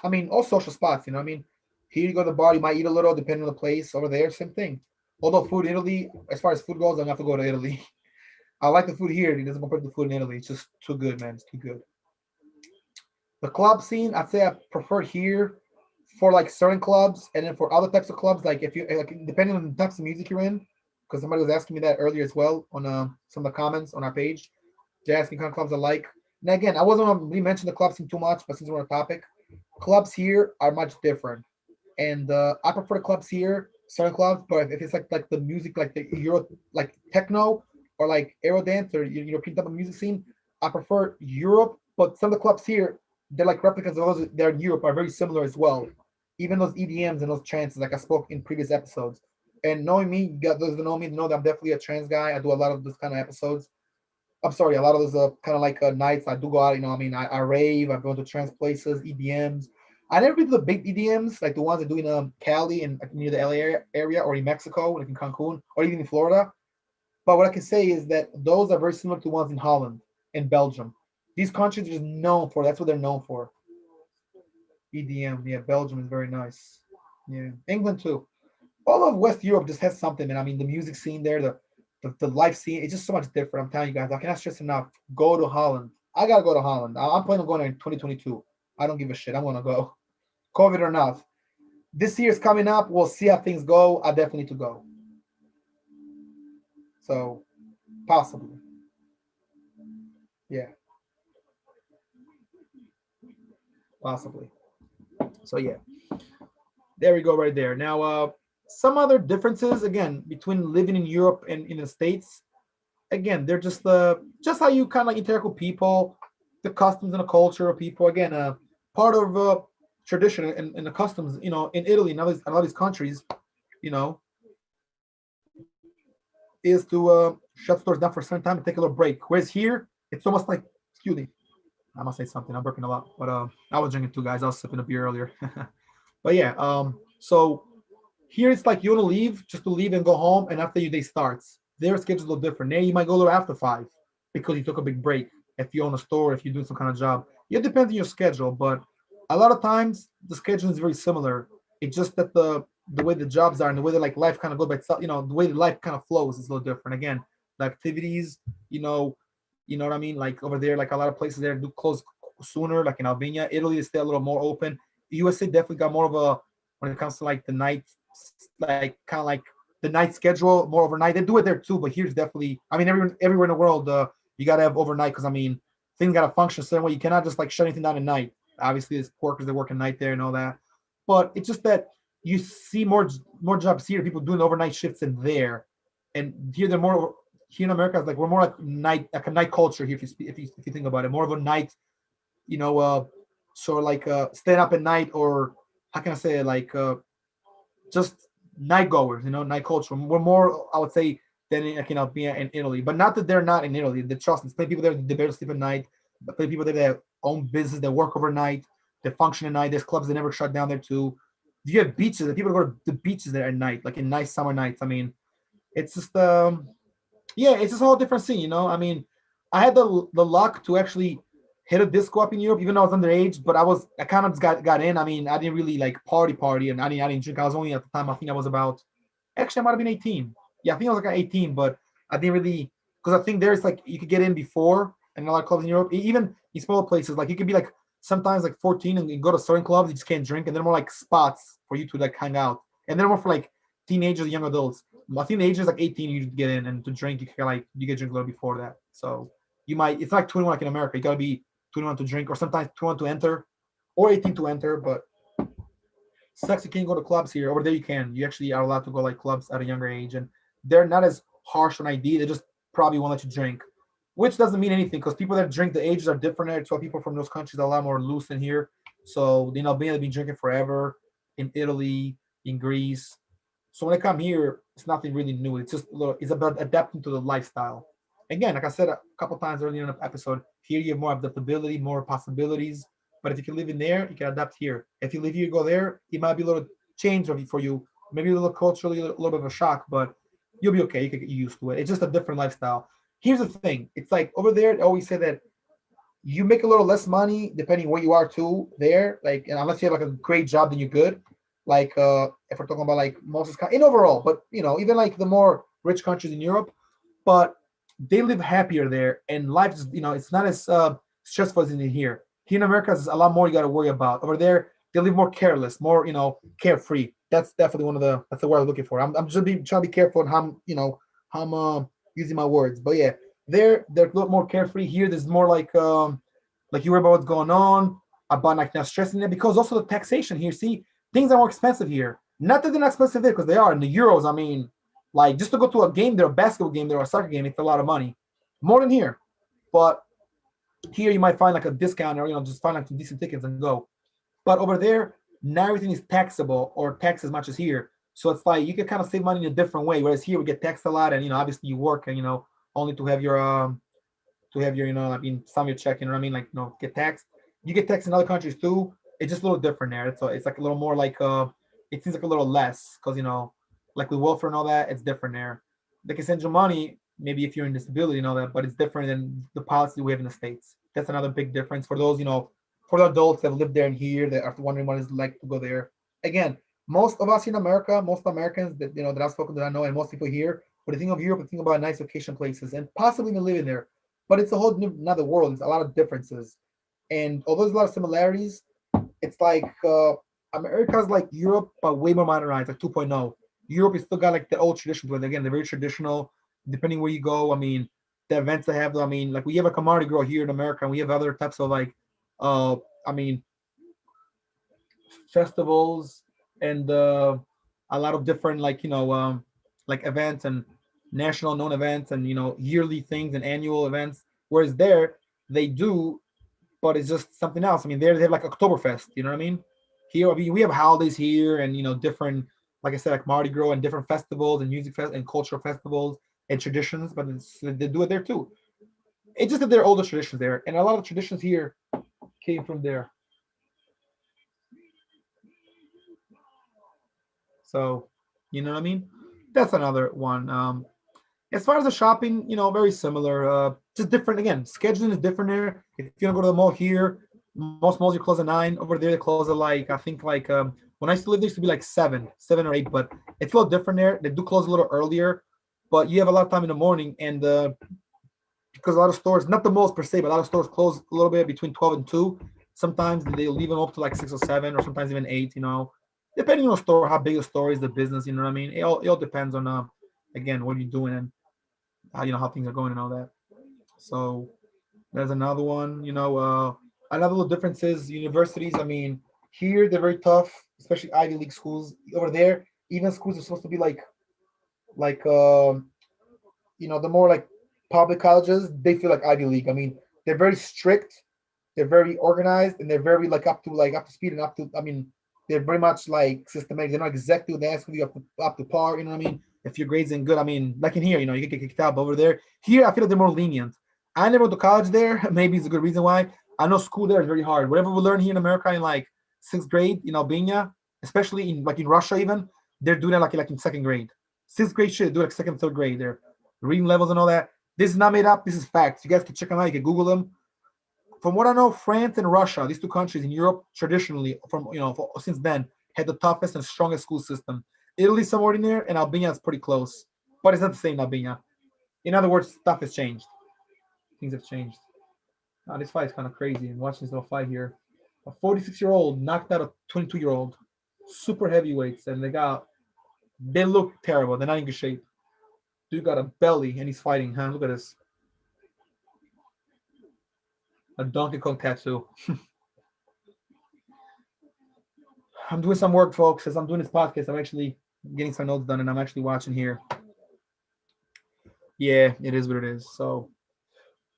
I mean, all social spots. I mean, here you go to the bar, you might eat a little depending on the place. Over there, same thing. Although food in Italy, as far as food goes, I'm gonna have to go to Italy. I like the food here. It doesn't compare to the food in Italy. It's just too good, man. It's too good. The club scene, I'd say I prefer here for like certain clubs, and then for other types of clubs, like if you like, depending on the types of music you're in, because somebody was asking me that earlier as well on some of the comments on our page. They asked me kind of clubs I like. And again, I wasn't gonna really mention the club scene too much, but since we're on a topic, clubs here are much different. And I prefer the clubs here, certain clubs. But if it's like the music, like the Euro, like techno or like Aero dance or European type of music scene, I prefer Europe. But some of the clubs here, they're like replicas of those they're in Europe are very similar as well. Even those EDMs and those chances, like I spoke in previous episodes. And knowing me, you got those that know me know that I'm definitely a trance guy. I do a lot of those kind of episodes. I'm sorry, a lot of those kind of like nights I do go out. I mean, I rave. I've gone to trance places, EDMs. I never been to the big EDMs like the ones that do in Cali and near the LA area, or in Mexico, like in Cancun, or even in Florida. But what I can say is that those are very similar to ones in Holland and Belgium. These countries are just known for. That's what they're known for. EDM. Yeah, Belgium is very nice. Yeah, England too. all of West Europe just has something, and I mean the music scene there, the life scene, it's just so much different. I'm telling you guys, I cannot stress enough. Go to Holland. I gotta go to Holland. I'm planning on going there in 2022. I don't give a shit. I'm gonna go, COVID or not. This year's coming up. We'll see how things go. I definitely need to go. So possibly, yeah, possibly. So yeah, there we go, right there. Now, some other differences again between living in Europe and in the States. Again, they're just how you kind of like interact with people, the customs and the culture of people. Again, part of tradition and the customs, in Italy and all these countries, you know, is to shut stores down for a certain time and take a little break. Whereas here, it's almost like, excuse me, I must say something. I'm working a lot, but I was drinking too, guys. I was sipping a beer earlier. But yeah, so here it's like you want to leave just to leave and go home, and after your day starts. Their schedule's a little different. There you might go there after 5 because you took a big break. If you own a store, if you're doing some kind of job, it depends on your schedule. But a lot of times the schedule is very similar. It's just that the way the jobs are and the way that like life kind of goes by itself. The way the life kind of flows is a little different. Again, the activities, you know what I mean. Like over there, like a lot of places there do close sooner. Like in Albania, Italy is still a little more open. USA definitely got more of a when it comes to like the night, like kind of like the night schedule, more overnight. They do it there too, but here's definitely. I mean, everywhere in the world, you gotta have overnight because I mean, things gotta function a certain way. You cannot just like shut anything down at night. Obviously, there's workers that work at night there and all that, but it's just that you see more jobs here, people doing overnight shifts in there, and here they're more. Here in America, it's like we're more like a night culture here. If you think about it, more of a night, you know, uh, sort of like staying up at night, or how can I say it, like just night goers, night culture. We're more, I would say, than in Albania and Italy. But not that they're not in Italy. The trust. There's plenty people there they barely sleep at night. But plenty people there that own business, that work overnight, they function at night. There's clubs that never shut down there too. You have beaches. The people go to the beaches there at night, like in nice summer nights. I mean, it's just yeah, it's just a whole different scene. I mean, I had the luck to actually hit a disco up in Europe, even though I was underage. But I kind of just got in. I mean, I didn't really like party, and I didn't drink. I was only at the time. I think I was about actually I might have been 18. Yeah, I think I was like 18, but I didn't really because I think there's like you could get in before and a lot of clubs in Europe, even in smaller places. Like you could be like sometimes like 14 and you go to certain clubs, you just can't drink, and they're more like spots for you to like hang out, and they're more for like teenagers, young adults. I think the age is like 18, you get in, and to drink, you can like you get drink a little before that. So it's like 21 like in America. You gotta be 21 to drink, or sometimes 21 to enter, or 18 to enter. But sucks you can't go to clubs here. Over there you can. You actually are allowed to go like clubs at a younger age, and they're not as harsh on ID. They just probably won't let you drink, which doesn't mean anything because people that drink, the ages are different there. So people from those countries are a lot more loose than here. So being able to be drinking forever in Italy, in Greece, so when I come here, it's nothing really new. It's just a little, it's about adapting to the lifestyle. Again, like I said a couple times earlier in the episode, here you have more adaptability, more possibilities. But if you can live in there, you can adapt here. If you live here, go there, it might be a little change for you, maybe a little culturally, a little bit of a shock, but you'll be okay. You can get used to it. It's just a different lifestyle. Here's the thing: it's like over there, they always say that you make a little less money depending where you are too there. Like, and unless you have like a great job, then you're good. Like, if we're talking about like most in overall, but even like the more rich countries in Europe, but they live happier there, and life is it's not as stressful as in here. Here in America, there's a lot more you got to worry about. Over there, they live more careless, more carefree. That's definitely that's the word I'm looking for. I'm just trying to be careful on how how I'm using my words, but yeah, they're a little more carefree. Here, there's more like you worry about what's going on, about like not stressing it because also the taxation here. See, things are more expensive here. Not that they're not expensive there because they are in the euros. I mean, like just to go to a game there, a basketball game there, or a soccer game, it's a lot of money, more than here. But here you might find like a discount or just find like some decent tickets and go. But over there, not everything is taxable or taxed as much as here. So it's like you can kind of save money in a different way. Whereas here we get taxed a lot, and obviously you work and only to have your I mean some of your check, what I mean, like get taxed. You get taxed in other countries too. It's just a little different there. It's like a little more like it seems like a little less because like with welfare and all that, it's different there. They can send you money maybe if you're in disability and all that, but it's different than the policy we have in the states. That's another big difference for those for the adults that live there and here that are wondering what it's like to go there. Again, Most of us in America, most Americans that that I've spoken that I know, and most people here, when they think of Europe, they think about nice vacation places and possibly even living there. But it's a whole new another world. There's a lot of differences, and although there's a lot of similarities, it's like America's like Europe, but way more modernized, like 2.0. Europe is still got like the old traditions, where again they're very traditional. Depending where you go, I mean, the events they have. I mean, like we have a Mardi Gras here in America, and we have other types of like, uh, I mean, festivals and a lot of different like events and national known events and yearly things and annual events. Whereas there they do, but it's just something else. I mean, there they have like Oktoberfest. You know what I mean? Here, I mean, we have holidays here, and different, like I said, like Mardi Gras and different festivals and music fest and cultural festivals and traditions. But they do it there too. It's just that they're older traditions there, and a lot of traditions here came from there. So, you know what I mean? That's another one. As far as the shopping, very similar. Just different. Again, scheduling is different there. If you want to go to the mall here, most malls you close at 9. Over there, they close at like I think like when I used to live there, it used to be like 7 or 8. But it's a little different there. They do close a little earlier, but you have a lot of time in the morning, and because a lot of stores, not the malls per se, but a lot of stores close a little bit between 12 and 2. Sometimes they leave them up to like 6 or 7, or sometimes even 8. Depending on the store, how big the store is, the business. You know what I mean? It all depends on again what you're doing and how things are going and all that. So there's another one. Another little difference is universities. I mean, here they're very tough, especially Ivy League schools. Over there, even schools are supposed to be like the more like public colleges, they feel like Ivy League. I mean, they're very strict, they're very organized, and they're very like up to speed and up to. I mean, they're very much like systematic. They're not exactly what they ask of you up to par. You know what I mean? If your grades ain't good, I mean, like in here, you can get kicked out. But over there, here, I feel like they're more lenient. I never went to college there. Maybe it's a good reason why. I know school there is very hard. Whatever we learn here in America in like sixth grade in Albania, especially in Russia, even they're doing it like in second grade. Sixth grade shit, they do like second, third grade. They're reading levels and all that. This is not made up. This is facts. You guys can check them out. You can Google them. From what I know, France and Russia, these two countries in Europe, traditionally, since then, had the toughest and strongest school system. Italy somewhere in there, and Albania is pretty close, but it's not the same in Albania. In other words, stuff has changed. Things have changed. Now, this fight is kind of crazy. And watching this little fight here, a 46-year-old knocked out a 22-year-old, super heavyweights, and they look terrible. They're not in good shape. Dude got a belly, and he's fighting. Huh? Look at this, a Donkey Kong tattoo. I'm doing some work, folks. As I'm doing this podcast, I'm actually getting some notes done, and I'm actually watching here. Yeah, it is what it is. So,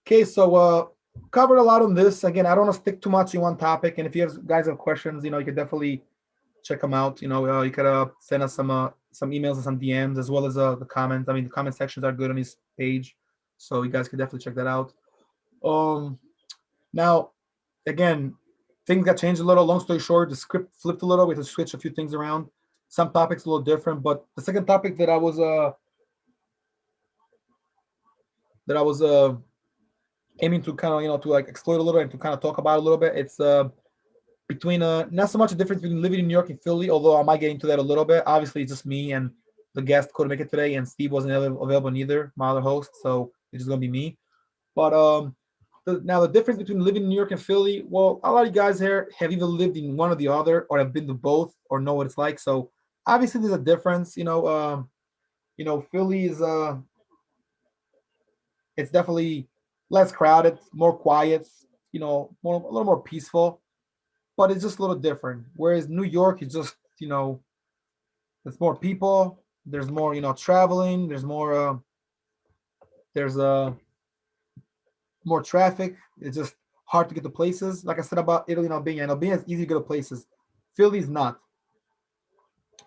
okay, so covered a lot on this. Again, I don't want to stick too much in one topic. And if guys have questions, you can definitely check them out. You could send us some emails and some DMs, as well as the comments. I mean, the comment sections are good on his page, so you guys could definitely check that out. Um, Now, again, things got changed a little. Long story short, the script flipped a little. We had to switch a few things around. Some topics a little different, but the second topic that I was aiming to kind of to like explore a little and to kind of talk about a little bit. It's between not so much a difference between living in New York and Philly, although I might get into that a little bit. Obviously, it's just me and the guest couldn't make it today, and Steve wasn't available neither, my other host. So it's just gonna be me. But now the difference between living in New York and Philly, well, a lot of you guys here have either lived in one or the other, or have been to both, or know what it's like. So obviously there's a difference. Philly is it's definitely less crowded, more quiet. A little more peaceful, but it's just a little different. Whereas New York is just there's more people, there's more traveling, there's more traffic. It's just hard to get to places. Like I said about Italy and Albania. And Albania is easy to get to places. Philly's not.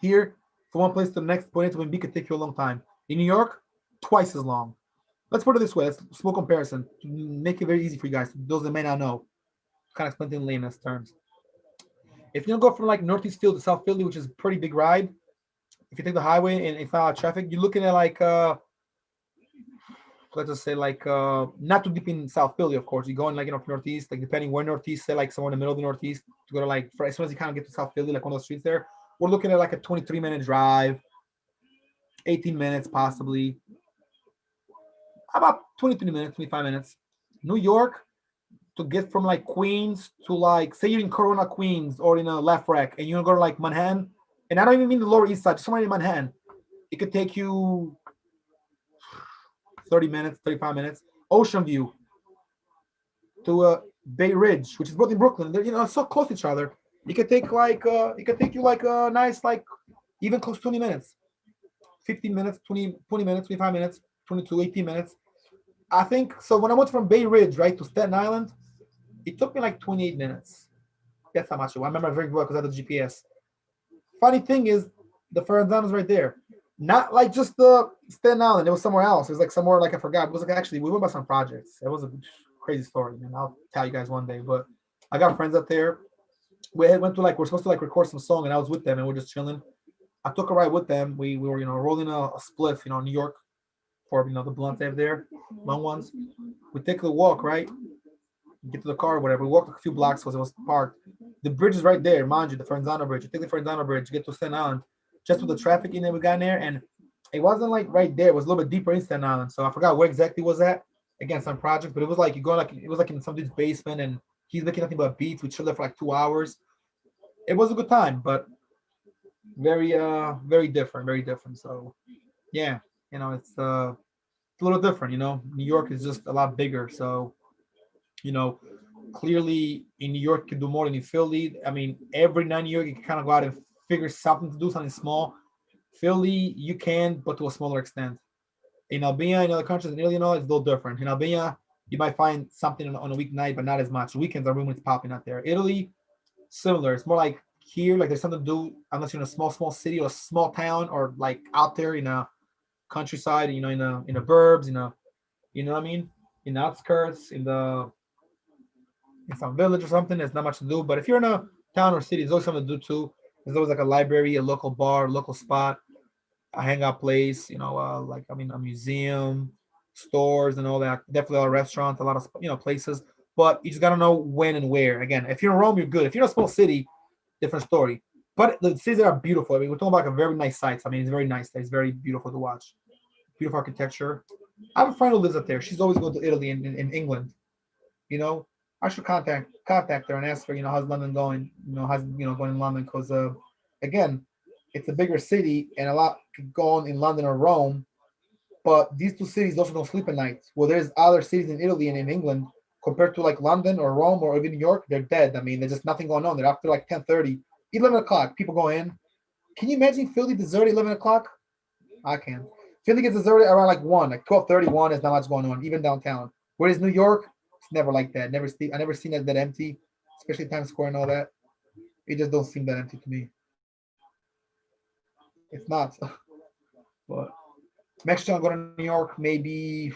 Here, from one place to the next, point A to point B could take you a long time. In New York, twice as long. Let's put it this way. Let's small comparison to make it very easy for you guys. Those that may not know, kind of explain it in layman's terms. If you don't go from like Northeast Philly to South Philly, which is a pretty big ride, if you take the highway and it's not a lot of traffic, you're looking at like let's just say like not too deep in South Philly, of course. You go in like northeast, like depending where northeast, say like somewhere in the middle of the northeast, to go to like as soon as you kind of get to South Philly, like one of those streets there. We're looking at like a 23-minute drive, 18 minutes possibly. About 23 minutes, 25 minutes. New York, to get from like Queens to like, say you're in Corona, Queens, or in a left rack, and you're gonna go to like Manhattan, and I don't even mean the Lower East Side, just somewhere in Manhattan. It could take you 30 minutes, 35 minutes. Ocean View to Bay Ridge, which is both in Brooklyn. They're, so close to each other. It could take you like a nice like even close to 20 minutes, 15 minutes, 20 minutes, 25 minutes, 22, 18 minutes. I think so. When I went from Bay Ridge right to Staten Island, it took me like 28 minutes. That's how much it was. I remember very well because I had the GPS. Funny thing is, the Ferenzano is right there. Not like just the Staten Island. It was somewhere else. It was like somewhere like I forgot. It was like actually we went by some projects. It was a crazy story, man. I'll tell you guys one day. But I got friends up there. We went to like we're supposed to like record some song, and I was with them, and we're just chilling. I took a ride with them. We were rolling a spliff, New York for the blunts they have there, long ones. We take a walk, right? Get to the car or whatever. We walked a few blocks because it was parked. The bridge is right there, mind you, the Ferenzano Bridge. You take the Ferenzano Bridge, get to Staten Island, just with the traffic in there we got in there, and it wasn't like right there. It was a little bit deeper in Staten Island, so I forgot where exactly was that. Again, some project, but it was like you go like it was like in some dude's basement, and he's making nothing but beats. We chilled there for like 2 hours. It was a good time, but very different, very different. So yeah, it's a little different. New York is just a lot bigger, so you know clearly in New York you can do more than in Philly. I mean, every night in New York you can kind of go out and figure something to do, something small. Philly you can, but to a smaller extent. In Albania, in other countries, in Illinois, it's a little different. In Albania, you might find something on a weeknight, but not as much. Weekends are when it's popping out there. Italy, similar. It's more like here, like there's something to do unless you're in a small city or a small town or like out there in a countryside, in the burbs, what I mean, in the outskirts, in some village or something. There's not much to do. But if you're in a town or city, there's always something to do too. There's always like a library, a local bar, a local spot, a hangout place. Like I mean, a museum, stores, and all that. Definitely a lot of restaurants, a lot of places. But you just gotta know when and where. Again, if you're in Rome, you're good. If you're in a small city, different story. But the cities are beautiful. I mean, we're talking about like a very nice sites. I mean, it's very nice. It's very beautiful to watch. Beautiful architecture. I have a friend who lives up there. She's always going to Italy and in England. You know, I should contact her and ask her. How's London going? How's going in London? Because again, it's a bigger city and a lot could go on in London or Rome. But these two cities also don't sleep at night. Well, there's other cities in Italy and in England compared to like London or Rome or even New York. They're dead. I mean, there's just nothing going on. They're after like 10:30, 11 o'clock. People go in. Can you imagine Philly deserted 11 o'clock? I can. Philly gets deserted around like 1, like 12:31. There's not much going on, even downtown. Whereas New York, it's never like that. I never seen it that empty, especially Times Square and all that. It just don't seem that empty to me. It's not. But next time I'm going to New York, maybe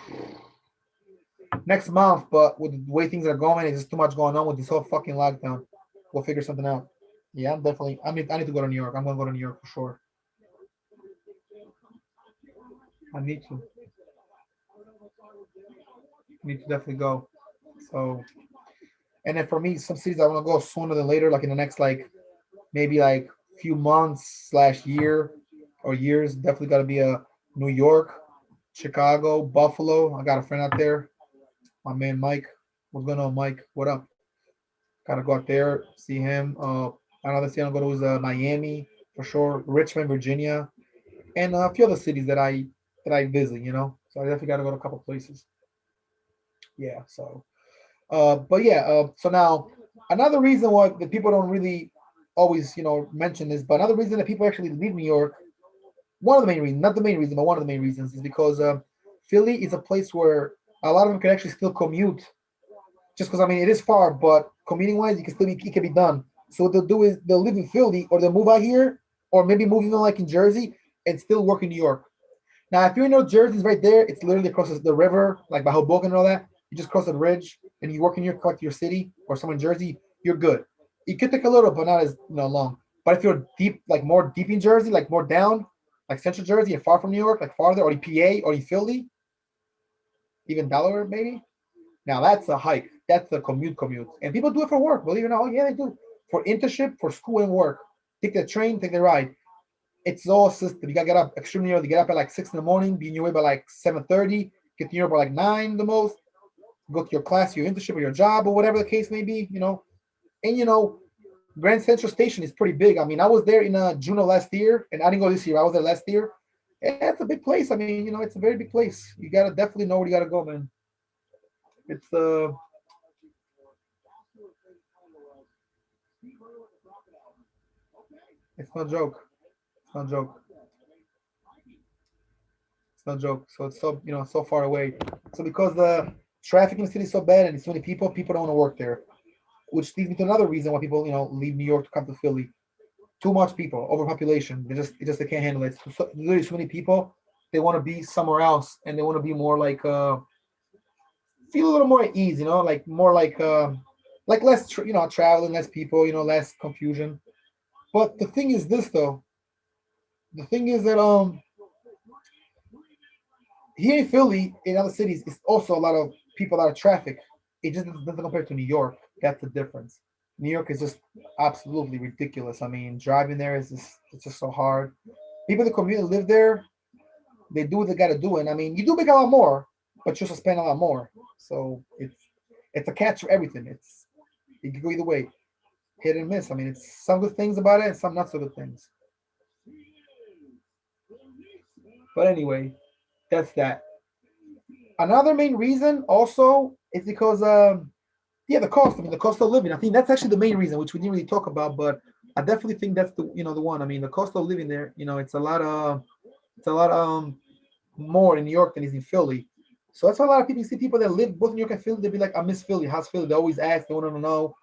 next month. But with the way things are going, it's just too much going on with this whole fucking lockdown. We'll figure something out. Yeah, I'm definitely. I need to go to New York. I'm gonna go to New York for sure. I need to definitely go. So, and then for me, some cities I want to go sooner than later, like in the next like maybe like few months slash year or years. Definitely got to be a New York, Chicago, Buffalo. I got a friend out there, my man Mike. What's going on, Mike? What up? Gotta go out there, see him. Another city I'm gonna go to is Miami for sure, Richmond, Virginia, and a few other cities that I visit. So I definitely gotta go to a couple places. Yeah. So, but yeah. So now another reason why the people don't really always mention this, but another reason that people actually leave New York, one of the main reasons, not the main reason, but one of the main reasons, is because Philly is a place where a lot of them can actually still commute. Just because I mean it is far, but commuting wise, it can be done. So what they'll do is they'll live in Philly or they'll move out here, or maybe move even like in Jersey and still work in New York. Now, if you know Jersey's right there, it's literally across the river, like by Hoboken and all that. You just cross the bridge and you work in your like your city or somewhere in Jersey, you're good. It could take a little, but not as long. But if you're deep, like more deep in Jersey, like more down, like Central Jersey and far from New York, like farther, or in PA or in Philly, even Delaware maybe. Now that's a hike. That's a commute. And people do it for work. Believe it or not, oh yeah, they do for internship, for school and work. take the train, take the ride. It's all system. You gotta get up extremely early. Get up at like 6 in the morning, be in your way by like 7:30. Get to your by like 9 the most. Go to your class, your internship, or your job, or whatever the case may be. And Grand Central Station is pretty big. I mean, I was there in June of last year, and I didn't go this year. I was there last year. Yeah, it's a big place. I mean, it's a very big place. You gotta definitely know where you gotta go, man. It's no joke. It's no joke. It's no joke. So it's so far away. So because the traffic in the city is so bad and it's so many people don't want to work there. Which leads me to another reason why people leave New York to come to Philly. Too much people, overpopulation. They can't handle it. Literally so many people. They want to be somewhere else and they want to be more like feel a little more at ease. Like more like less traveling, less people. Less confusion. But the thing is this though. The thing is that here in Philly, in other cities, it's also a lot of people, a lot of traffic. It just doesn't compare to New York. That's the difference. New York is just absolutely ridiculous. I mean, driving there is just it's just so hard. People that commute and live there, they do what they got to do, and I mean, you do make a lot more, but you also spend a lot more. So it's a catch for everything. It can go either way, hit and miss. I mean, it's some good things about it and some not so good things. But anyway, that's that. Another main reason also is because yeah, the cost. I mean, the cost of living. I think that's actually the main reason, which we didn't really talk about, but I definitely think that's the one. I mean, the cost of living there. It's a lot more in New York than is in Philly. So that's why a lot of people see people that live both in New York and Philly. They'll be like, "I miss Philly. How's Philly?" They always ask. They want to know.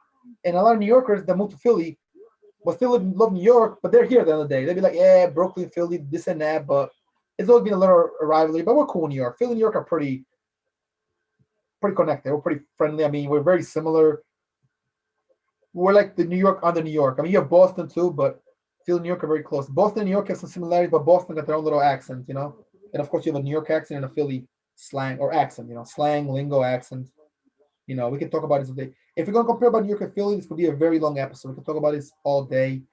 And a lot of New Yorkers that move to Philly but still love New York, but they're here the other day. They'd be like, "Yeah, Brooklyn, Philly, this and that," but it's always been a little rivalry. But we're cool in New York. Philly and New York are pretty connected. We're pretty friendly. I mean, we're very similar. We're like the New York under New York. I mean, you have Boston too, but Philly and New York are very close. Boston and New York have some similarities, but Boston got their own little accent. And of course, you have a New York accent and a Philly slang or accent. Slang, lingo, accent. We can talk about this today. If we're gonna compare about New York and Philly, this could be a very long episode. We can talk about this all day.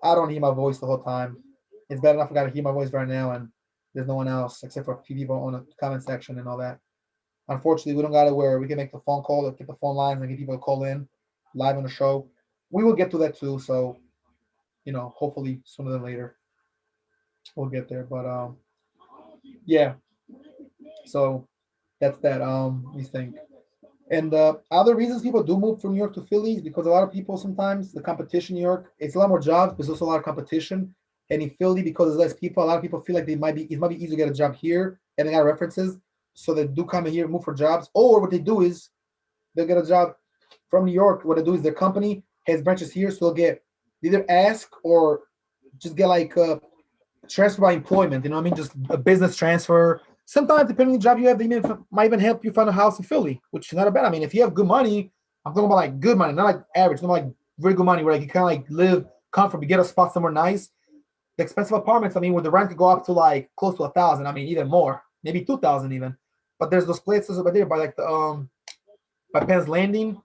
I don't hear my voice the whole time. It's bad enough I gotta hear my voice right now, and there's no one else except for a few people on the comment section and all that. Unfortunately, we don't got it where we can make the phone call or get the phone lines and get people to call in live on the show. We will get to that too. So hopefully sooner than later we'll get there. But yeah. So that's that. We think. And other reasons people do move from New York to Philly is because a lot of people sometimes the competition in New York, it's a lot more jobs, but there's also a lot of competition. And in Philly, because there's less people, a lot of people feel like it might be easy to get a job here and they got references. So they do come here, move for jobs. Or what they do is they'll get a job from New York. What they do is their company has branches here, so they'll get either ask or just get like transfer by employment. You know what I mean? Just a business transfer. Sometimes, depending on the job you have, they might even help you find a house in Philly, which is not a bad. I mean, if you have good money, I'm talking about like good money, not like average, not like very good money where like you kind of like live comfortably, get a spot somewhere nice. The expensive apartments, I mean, where the rent could go up to like close to 1,000. I mean, even more, maybe 2,000 even. But there's those places over there by like the by Penn's Landing,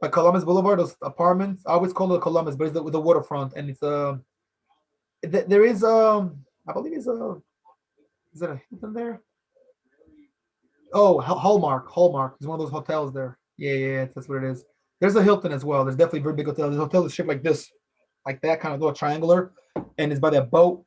by Columbus Boulevard, those apartments. I always call it Columbus, but it's with the waterfront, and it's there is I believe it's a is it a Hilton there? Oh, Hallmark is one of those hotels there. Yeah, yeah, yeah, that's what it is. There's a Hilton as well. There's definitely a very big hotel. This hotel is shaped like this, like that kind of little triangular, and it's by that boat.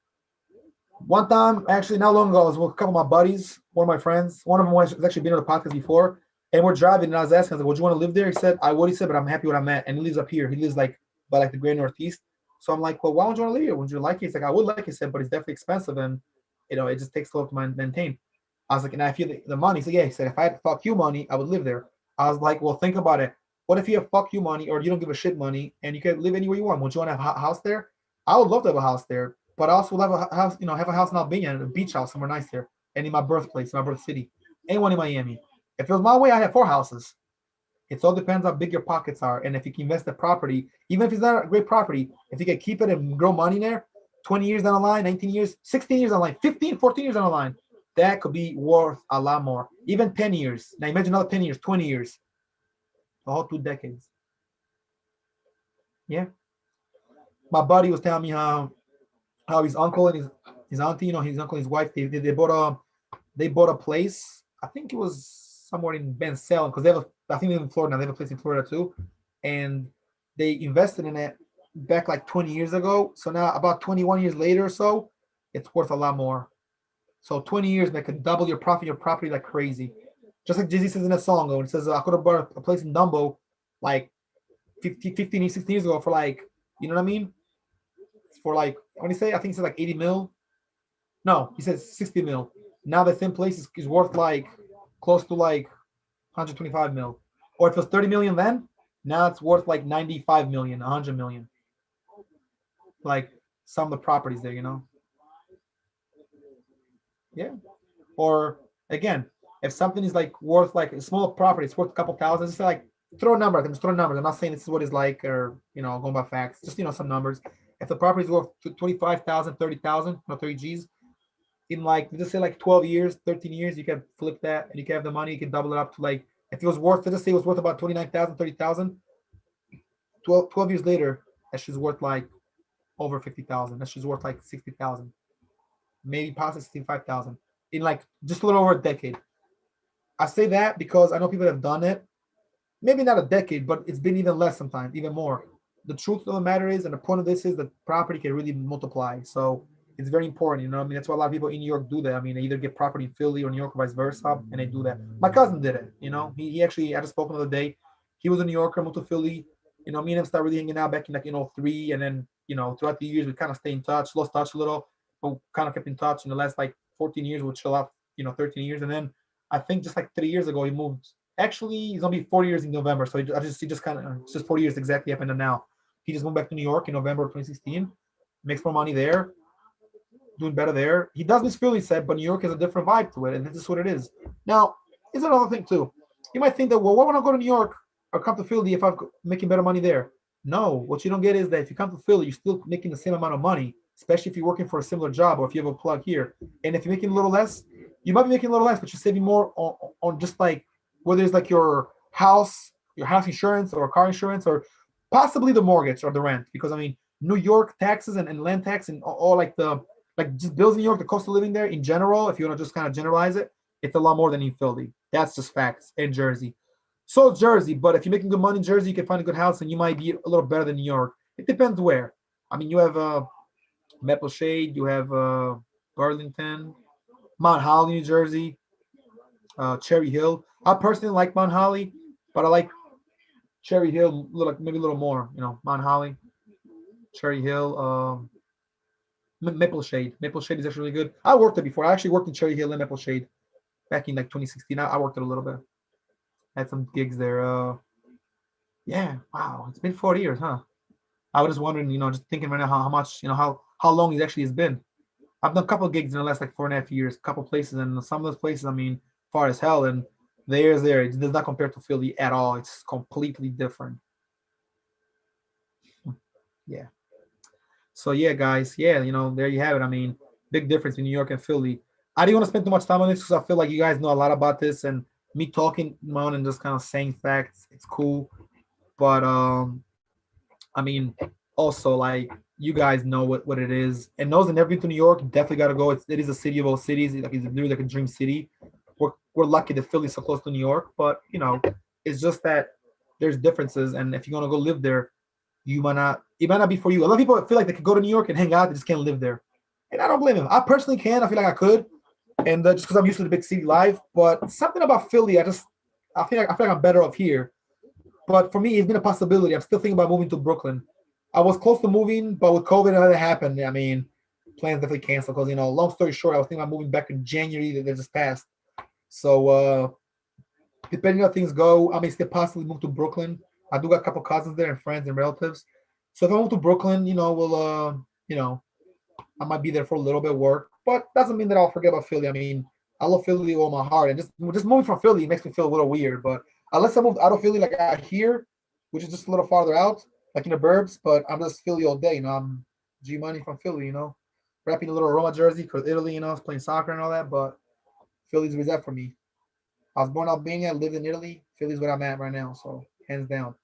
One time, actually, not long ago, I was with a couple of my buddies, one of my friends. One of them has actually been on the podcast before, and we're driving, and I was asking, I was like, "Would you want to live there?" He said, "I would." He said, "But I'm happy where I'm at." And he lives up here. He lives like by like the Great Northeast. So I'm like, "Well, why would you want to live here? Would you like it?" He's like, "I would like it," he said, "but it's definitely expensive, and it just takes a lot to maintain." I was like, "And I feel the money." He said, "Yeah." He said, "If I had fuck you money, I would live there." I was like, "Well, think about it. What if you have fuck you money, or you don't give a shit money, and you can live anywhere you want? Would you want to have a house there?" I would love to have a house there, but I also would have a house, have a house in Albania, a beach house somewhere nice there, and in my birthplace, my birth city, and one in Miami. If it was my way, I'd have four houses. It all depends how big your pockets are, and if you can invest the property, even if it's not a great property, if you can keep it and grow money there, 20 years down the line, 19 years, 16 years down the line, 15, 14 years down the line, that could be worth a lot more. Even 10 years. Now imagine another 10 years, 20 years, a whole 2 decades. Yeah. My buddy was telling me how his uncle and his auntie, his uncle and his wife, they bought a place. I think it was somewhere in Ben Salem because they have I think they live in Florida now. They have a place in Florida too, and they invested in it back like 20 years ago. So now about 21 years later or so, it's worth a lot more. So 20 years, they could double your property like crazy. Just like Jay Z says in that song, when it says, I could have bought a place in Dumbo like 15, 16 years ago for like, you know what I mean? For like, what did he say? I think he said like 80 mil. No, he said 60 mil. Now the same place is worth like close to like 125 mil. Or if it was 30 million then, now it's worth like 95 million, 100 million. Like some of the properties there, Yeah. Or again, if something is like worth like a small property, it's worth a couple thousand, just like throw a number. I can just throw numbers. I'm not saying this is what it's like or going by facts. Just some numbers. If the property is worth 25,000, 30,000, 30 G's, in like just say like 12 years, 13 years, you can flip that and you can have the money, you can double it up to like if it was worth, let's just say it was worth about 29,000, 30,000, 12 years later, that shit's worth like over 50,000. That shit's worth like 60,000, maybe possibly 65,000 in like just a little over a decade. I say that because I know people that have done it. Maybe not a decade, but it's been even less sometimes, even more. The truth of the matter is, and the point of this is that property can really multiply. So it's very important, I mean, that's why a lot of people in New York do that. I mean, they either get property in Philly or New York or vice versa, and they do that. My cousin did it, He actually, I just spoke another day. He was a New Yorker, moved to Philly. Me and him started really hanging out back in like, 03. And then, throughout the years, we kind of stayed in touch, lost touch a little, but kind of kept in touch in the last like 14 years, we'll chill out, 13 years. And then I think just like 3 years ago, he moved. Actually, he's gonna be 4 years in November. So he just kind of it's just 4 years exactly happened now. He just moved back to New York in November of 2016. Makes more money there, doing better there. He does miss Philly, said, but New York has a different vibe to it, and this is what it is. Now, here's another thing too. You might think that, well, why would I go to New York or come to Philly if I'm making better money there? No, what you don't get is that if you come to Philly, you're still making the same amount of money, especially if you're working for a similar job or if you have a plug here. And if you're making a little less, you might be making a little less, but you're saving more on just like whether it's like your house insurance or car insurance or possibly the mortgage or the rent. Because I mean, New York taxes and land tax and all like the like just bills in New York, the cost of living there in general, if you want to just kind of generalize it, it's a lot more than in Philly. That's just facts. In Jersey. So is Jersey, but if you're making good money in Jersey, you can find a good house and you might be a little better than New York. It depends where. I mean, you have Maple Shade, you have Garlington, Mount Holly, New Jersey, Cherry Hill. I personally like Mount Holly, but I like Cherry Hill maybe a little more. Mount Holly, Cherry Hill, Maple Shade. Maple Shade is actually really good. I worked there before. I actually worked in Cherry Hill and Maple Shade back in like 2016. I worked it a little bit. I had some gigs there. Yeah, wow, it's been 4 years, huh? I was just wondering, just thinking right now how much, how long it actually has been. I've done a couple of gigs in the last like 4.5 years, a couple of places, and some of those places, I mean, far as hell, and there's there. It does not compare to Philly at all. It's completely different. Yeah. So yeah, guys, yeah, there you have it. I mean, big difference in New York and Philly. I didn't want to spend too much time on this because I feel like you guys know a lot about this, and me talking on and just kind of saying facts, it's cool. But I mean, also like you guys know what it is, and those that never been to New York definitely got to go. It is a city of all cities. It's literally like a dream city. We're lucky that Philly's so close to New York, but it's just that there's differences, and if you're gonna go live there, it might not be for you. A lot of people feel like they could go to New York and hang out, they just can't live there, and I don't blame them. I personally can. I feel like I could, and just because I'm used to the big city life, but something about Philly, I feel like I'm better off here. But for me, it's been a possibility. I'm still thinking about moving to Brooklyn. I was close to moving, but with COVID and that happened, I mean, plans definitely canceled because long story short, I was thinking about moving back in January that just passed. So depending on how things go, I may still possibly move to Brooklyn. I do got a couple cousins there and friends and relatives. So if I move to Brooklyn, we'll you know, I might be there for a little bit of work, but doesn't mean that I'll forget about Philly. I mean, I love Philly with all my heart, and just moving from Philly makes me feel a little weird. But unless I moved out of Philly, like out here, which is just a little farther out, like in the burbs, but I'm just Philly all day. I'm G Money from Philly. Wrapping a little Roma jersey because Italy, playing soccer and all that. But Philly's where that for me. I was born in Albania, lived in Italy. Philly's where I'm at right now, so hands down.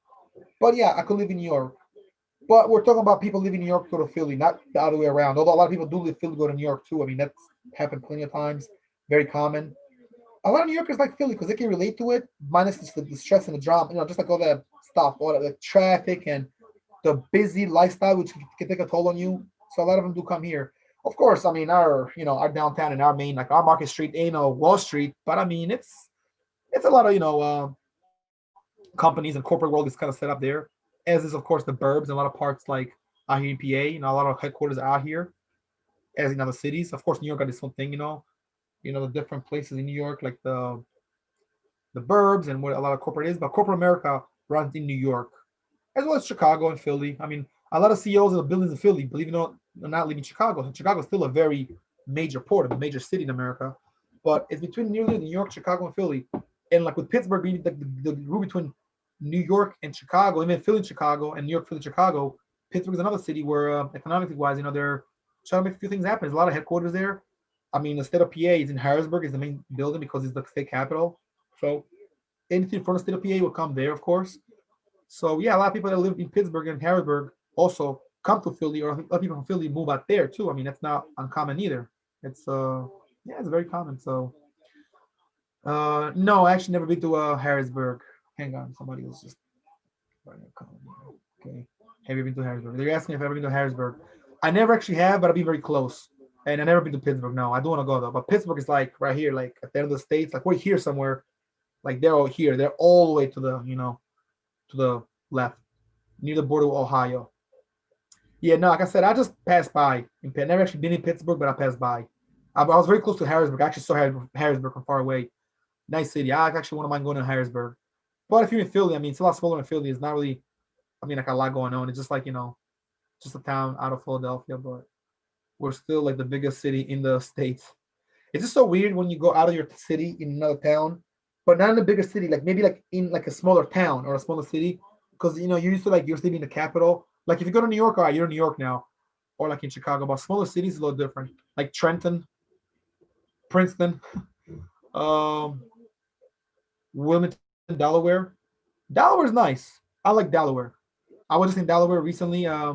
But yeah, I could live in New York. But we're talking about people living in New York go to Philly, not the other way around. Although a lot of people do live Philly go to New York too. I mean, that's happened plenty of times. Very common. A lot of New Yorkers like Philly because they can relate to it, minus the stress and the drama. Just like all that stuff, all the traffic and the busy lifestyle, which can take a toll on you. So a lot of them do come here. Of course, I mean our downtown and our main like our Market Street ain't no Wall Street, but I mean it's a lot of companies and corporate world is kind of set up there, as is of course the burbs and a lot of parts like out here in PA. A lot of headquarters are out here, as in other cities. Of course, New York got its own thing. The different places in New York, like the burbs and what a lot of corporate is, but corporate America runs in New York, as well as Chicago and Philly. I mean, a lot of CEOs of the buildings in Philly, believe it or not, are not leaving Chicago. Chicago is still a very major port, a major city in America, but it's between nearly New York, Chicago, and Philly. And like with Pittsburgh being the route between New York and Chicago, even Philly and Chicago, and New York, Philly, Chicago, Pittsburgh is another city where economically wise, they're trying to make a few things happen. There's a lot of headquarters there. I mean, the state of PA is in Harrisburg, is the main building because it's the state capital. So anything from the state of PA will come there, of course. So yeah, a lot of people that live in Pittsburgh and Harrisburg also come to Philly, or a lot of people from Philly move out there too. I mean, that's not uncommon either. It's yeah, it's very common. So no, I actually never been to Harrisburg. Hang on, somebody was just writing a comment. Okay, have you been to Harrisburg? They're asking if I've ever been to Harrisburg. I never actually have, but I've been very close. And I never been to Pittsburgh. No, I do want to go though. But Pittsburgh is like right here, like at the end of the states. Like we're here somewhere. Like they're all here. They're all the way to the to the left, near the border with Ohio. Yeah, no, like I said, I just passed by. I never actually been in Pittsburgh, but I passed by. I was very close to Harrisburg. I actually saw Harrisburg from far away. Nice city. I actually wouldn't mind going to Harrisburg. But if you're in Philly, I mean, it's a lot smaller in Philly. It's not really, I mean, like a lot going on. It's just like, just a town out of Philadelphia, but we're still like the biggest city in the States. It's just so weird when you go out of your city in another town, but not in a bigger city, like maybe like in like a smaller town or a smaller city. Because, you're used to like you're living in the capital. Like if you go to New York, all right, you're in New York now, or like in Chicago, but smaller cities is a little different. Like Trenton, Princeton, um, Wilmington, Delaware. Delaware's nice. I like Delaware. I was just in Delaware recently. I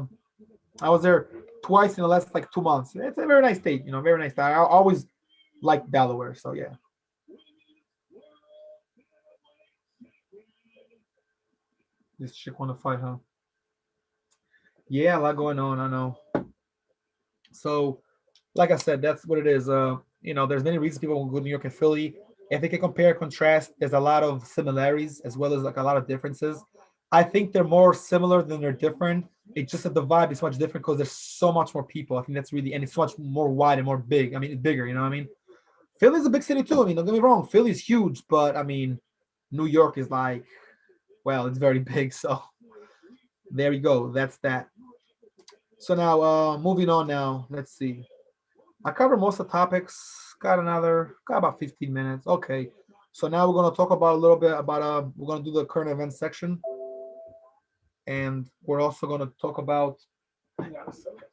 was there twice in the last like 2 months. It's a very nice state, very nice state. I always like Delaware. So yeah, this chick want to fight, huh? Yeah, a lot going on. I know. So, like I said, that's what it is. There's many reasons people will go to New York and Philly. If they can compare and contrast, there's a lot of similarities as well as like a lot of differences. I think they're more similar than they're different. It's just that the vibe is much different because there's so much more people. I think that's really, and it's so much more wide and more big. I mean, it's bigger. You know what I mean? Philly's a big city too. I mean, don't get me wrong, Philly's huge, but I mean, New York is like, well, it's very big. So there we go. That's that. So now, moving on. Now, let's see. I covered most of the topics. Got about 15 minutes. Okay. So now we're gonna talk about a little bit about we're gonna do the current events section, and we're also gonna talk about. Hang on a second.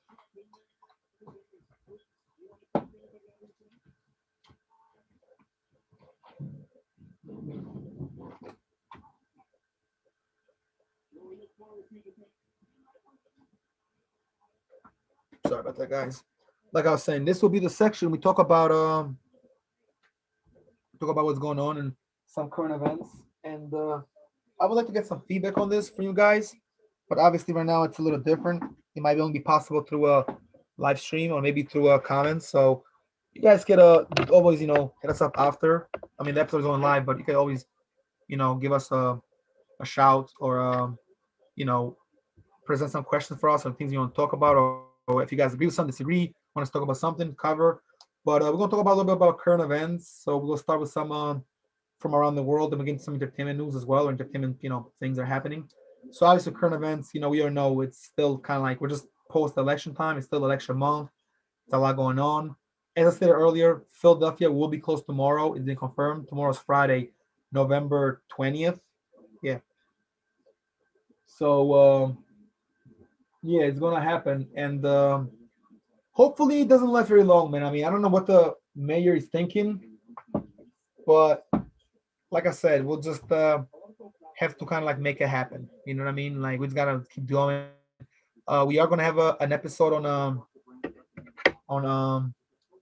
Sorry about that, guys. Like I was saying, this will be the section we talk about what's going on and some current events. And I would like to get some feedback on this from you guys. But obviously, right now it's a little different. It might only be possible through a live stream or maybe through a comments. So you guys get always hit us up after. I mean, the episode's on live, but you can always give us a shout or you know present some questions for us or things you want to talk about, or if you guys agree with something, disagree, want us to talk about something, cover. But we're gonna talk about a little bit about current events. So we'll start with some from around the world, and we get some entertainment news as well, or entertainment things are happening. So obviously current events, we all know it's still kind of like we're just post election time. It's still election month. It's a lot going on. As I said earlier, Philadelphia will be closed tomorrow. It's been confirmed. Tomorrow's Friday, November 20th. Yeah. So yeah, it's gonna happen, and hopefully it doesn't last very long, man. I mean, I don't know what the mayor is thinking, but like I said, we'll just have to kind of like make it happen. You know what I mean? Like we just gotta keep going. We are gonna have an episode on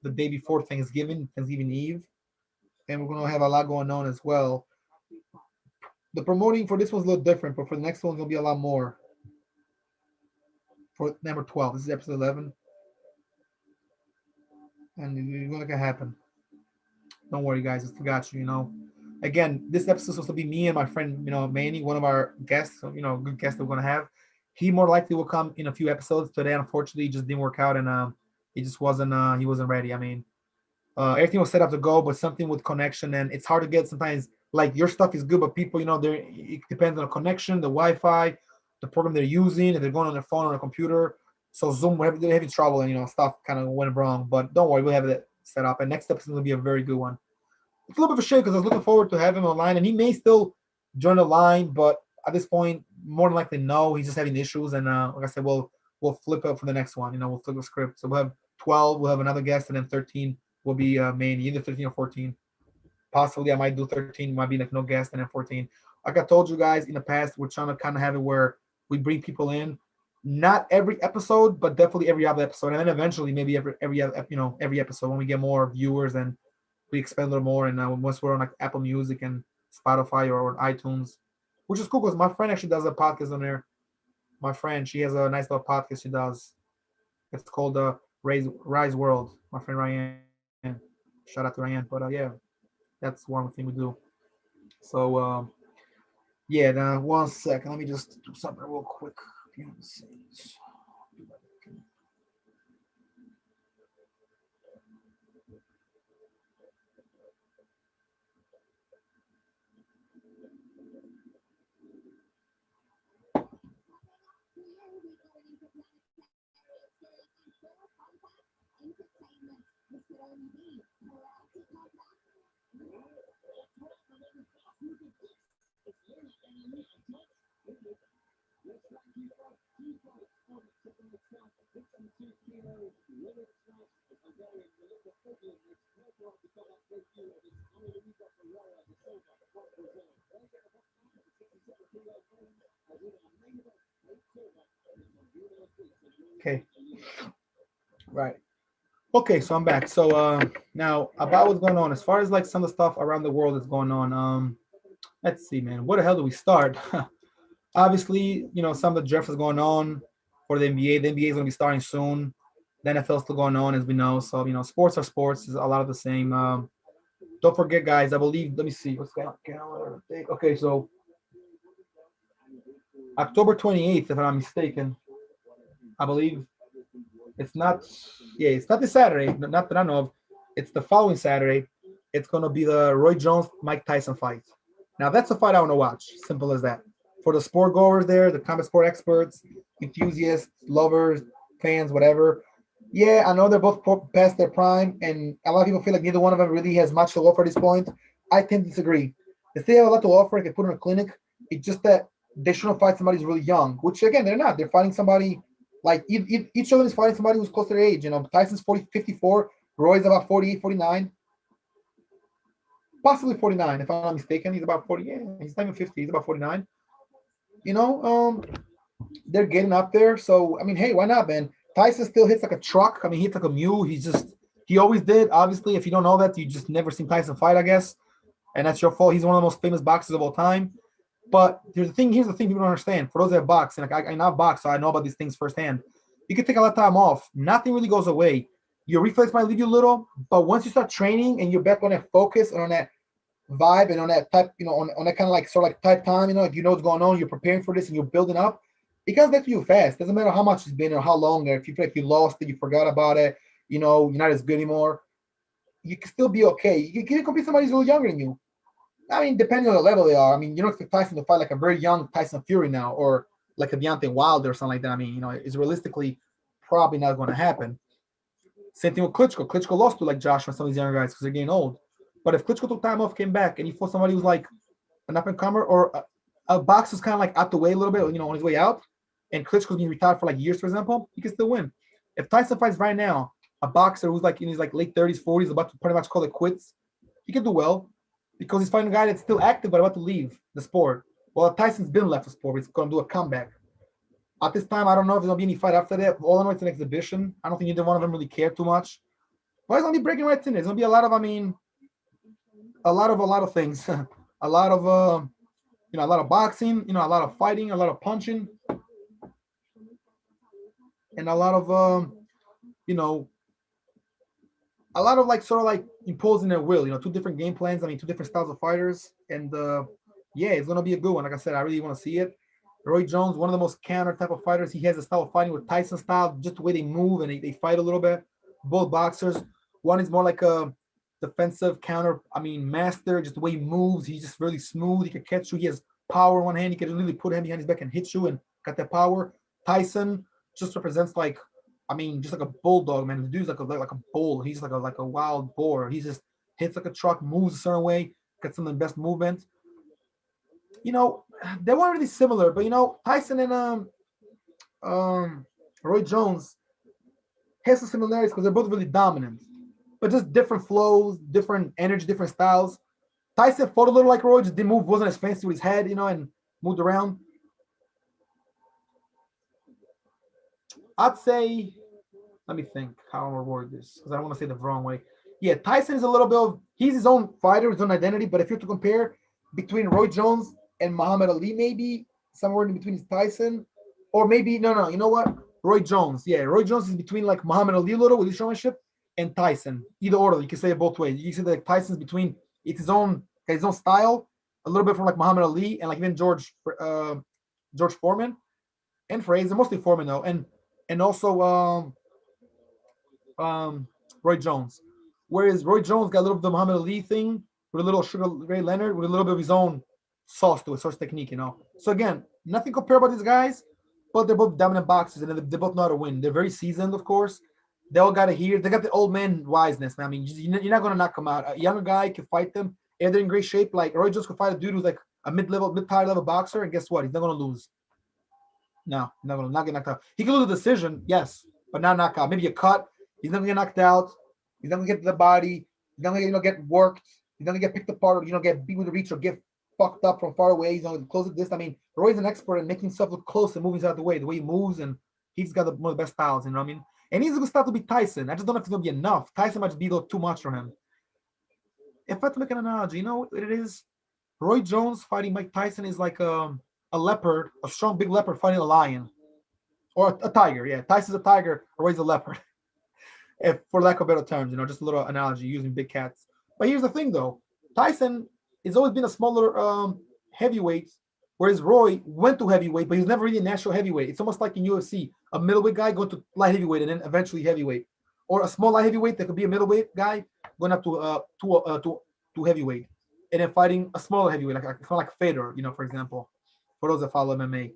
the day before Thanksgiving, Thanksgiving Eve, and we're gonna have a lot going on as well. The promoting for this one's a little different, but for the next one's gonna be a lot more. For number 12, this is episode 11, and you're gonna make it happen. Don't worry, guys, I got you. Again, this episode is supposed to be me and my friend, Manny, one of our guests, good guest that we're gonna have. He more likely will come in a few episodes today. Unfortunately, it just didn't work out, and he just wasn't he wasn't ready. I mean, everything was set up to go, but something with connection, and it's hard to get sometimes. Like your stuff is good, but people, there it depends on the connection, the Wi-Fi, the program they're using, if they're going on their phone or a computer. So Zoom, they're having trouble, and stuff kind of went wrong. But don't worry, we'll have it set up, and next episode will be a very good one. It's a little bit of a shame because I was looking forward to having him online, and he may still join the line, but at this point, more than likely, no, he's just having issues. And like I said, we'll flip it for the next one. We'll flip the script. So we'll have 12, we'll have another guest, and then 13 will be main, either 13 or 14. Possibly, I might do 13, might be like no guest, and then 14. Like I told you guys in the past, we're trying to kind of have it where we bring people in, not every episode, but definitely every other episode, and then eventually maybe every episode when we get more viewers and we expand a little more. And once we're on like Apple Music and Spotify or iTunes, which is cool because my friend actually does a podcast on there. My friend, she has a nice little podcast she does. It's called Rise World. My friend Ryan. Shout out to Ryan. But yeah, that's one thing we do. So yeah, now 1 second. Let me just do something real quick. Okay, right. Okay, so I'm back. So now about what's going on as far as like some of the stuff around the world that's going on. Let's see, man. Where the hell do we start? Obviously, some of the draft is going on for the NBA. The NBA is going to be starting soon. The NFL is still going on, as we know. So, sports are sports. Is a lot of the same. Don't forget, guys. I believe. Let me see. What's going on? Okay, so October 28th, if I'm not mistaken, I believe it's not. Yeah, it's not this Saturday. Not that I know of. It's the following Saturday. It's going to be the Roy Jones Mike Tyson fight. Now that's a fight I want to watch. Simple as that. For the sport goers there, the combat sport experts, enthusiasts, lovers, fans, whatever. Yeah, I know they're both past their prime, and a lot of people feel like neither one of them really has much to offer at this point. I tend to disagree. They still have a lot to offer. They put in a clinic. It's just that they shouldn't fight somebody who's really young, which again they're not. They're fighting somebody like each of them is fighting somebody who's close to their age. Tyson's 40, 54. Roy's about 48, 49, possibly 49 if I'm not mistaken. He's about 40. Yeah, he's not even 50. He's about 49. You know, they're getting up there. So I mean, hey, why not, man? Tyson still hits like a truck. I mean, he hits like a mule. He always did. Obviously, if you don't know that, you just never seen Tyson fight, I guess, and that's your fault. He's one of the most famous boxers of all time. But here's the thing people don't understand. For those that box, and like I not box, so I know about these things firsthand. You can take a lot of time off. Nothing really goes away. Your reflex might leave you a little, but once you start training and you're back on that focus and on that vibe and on that type, on that kind of like sort of like type time, like what's going on, you're preparing for this and you're building up. It comes back to you fast. Doesn't matter how much it's been or how long. Or if you feel like you lost it, you forgot about it, you're not as good anymore. You can still be okay. You can compete somebody who's a little younger than you. I mean, depending on the level they are. I mean, you don't expect Tyson to fight like a very young Tyson Fury now, or like a Deontay Wilder or something like that. I mean, it's realistically probably not going to happen. Same thing with Klitschko. Klitschko lost to like Joshua and some of these younger guys because they're getting old. But if Klitschko took time off, came back, and he fought somebody who's like an up and comer or a boxer's kind of like out the way a little bit, on his way out, and Klitschko's being retired for like years, for example, he can still win. If Tyson fights right now, a boxer who's like in his like late 30s, 40s, about to pretty much call it quits, he can do well because he's fighting a guy that's still active but about to leave the sport. Well, Tyson's been left the sport, he's going to do a comeback. At this time, I don't know if there's gonna be any fight after that. All I know it's an exhibition. I don't think either one of them really care too much. But it's gonna be breaking right in. There's gonna be a lot of, I mean, a lot of things, a lot of a lot of boxing, a lot of fighting, a lot of punching, and a lot of you know, a lot of like sort of like imposing their will. Two different game plans. I mean, two different styles of fighters, and yeah, it's gonna be a good one. Like I said, I really want to see it. Roy Jones, one of the most counter type of fighters. He has a style of fighting with Tyson style, just the way they move and they fight a little bit. Both boxers. One is more like a defensive counter. I mean, master. Just the way he moves, he's just really smooth. He can catch you. He has power in one hand. He can really put him behind his back and hit you and got that power. Tyson just represents like, I mean, just like a bulldog, man. The dude's like a bull. He's like a wild boar. He just hits like a truck, moves a certain way, got some of the best movement. You know, they weren't really similar, but Tyson and um Roy Jones has some similarities because they're both really dominant, but just different flows, different energy, different styles. Tyson fought a little like Roy, just didn't move, wasn't as fancy with his head, and moved around. I'd say, let me think how I reward this because I don't want to say the wrong way. Yeah, Tyson is a little bit of he's his own fighter, his own identity. But if you're to compare between Roy Jones and Muhammad Ali, maybe somewhere in between is Tyson, or maybe no, you know what? Roy Jones, yeah, Roy Jones is between like Muhammad Ali a little with his showmanship and Tyson. Either order, you can say it both ways. You can say that Tyson's between it's his own style, a little bit from like Muhammad Ali and like even George Foreman and Fraser, mostly Foreman though, and also um, Roy Jones. Whereas Roy Jones got a little bit of the Muhammad Ali thing with a little Sugar Ray Leonard with a little bit of his own sauce to it, sauce technique. So again, nothing comparable to these guys, but they're both dominant boxers and they both know how to win. They're very seasoned, of course. They all got to hear. They got the old man wiseness, man. I mean, you're not going to knock them out. A younger guy can fight them, and they're in great shape. Like Roy Jones could fight a dude who's like a mid-level, mid-tier level boxer, and guess what? He's not going to lose. No, not get knocked out. He can lose a decision, yes, but not knockout. Maybe a cut. He's not gonna get knocked out. He's not gonna get to the body. He's not gonna get worked. He's not gonna get picked apart or get beat with a reach or get fucked up from far away. He's not gonna close at this. I mean, Roy's an expert in making himself look close and moving out of the way. The way he moves and he's got one of the best styles. You know what I mean? And he's a good style to be Tyson. I just don't know if it's gonna be enough. Tyson might just be a little too much for him. If I had to make an analogy, you know what it is? Roy Jones fighting Mike Tyson is like a leopard, a strong big leopard fighting a lion or a tiger. Yeah, Tyson's a tiger, Roy's a leopard. If for lack of better terms, just a little analogy using big cats. But here's the thing, though: Tyson has always been a smaller heavyweight, whereas Roy went to heavyweight, but he was never really a natural heavyweight. It's almost like in UFC, a middleweight guy going to light heavyweight and then eventually heavyweight, or a small light heavyweight that could be a middleweight guy going up to heavyweight, and then fighting a smaller heavyweight, like kind of like Fedor, for example, for those that follow MMA.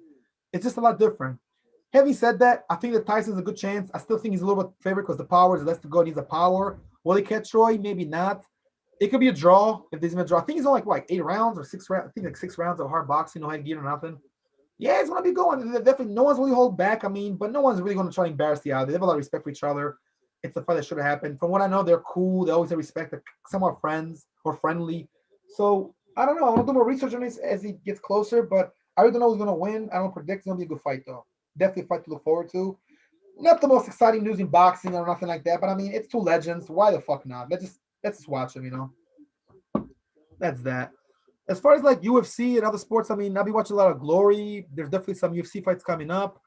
It's just a lot different. Having said that, I think that Tyson's a good chance. I still think he's a little bit favored because the power is less to go. Needs the power. Will he catch Roy? Maybe not. It could be a draw if there's a draw. I think he's only like 8 rounds or 6 rounds. I think like 6 rounds of hard boxing, no headgear or nothing. Yeah, it's gonna be going. Definitely, no one's really hold back. I mean, but no one's really gonna try to embarrass the other. They have a lot of respect for each other. It's a fight that should have happened. From what I know, they're cool. They always have respect. They're somewhat friends or friendly. So I don't know. I want to do more research on this as he gets closer, but I really don't know who's gonna win. I don't predict. It's gonna be a good fight though. Definitely a fight to look forward to. Not the most exciting news in boxing or nothing like that, but I mean, it's two legends. Why the fuck not? Let's just watch them. That's that. As far as like UFC and other sports, I mean, I'll be watching a lot of Glory. There's definitely some UFC fights coming up.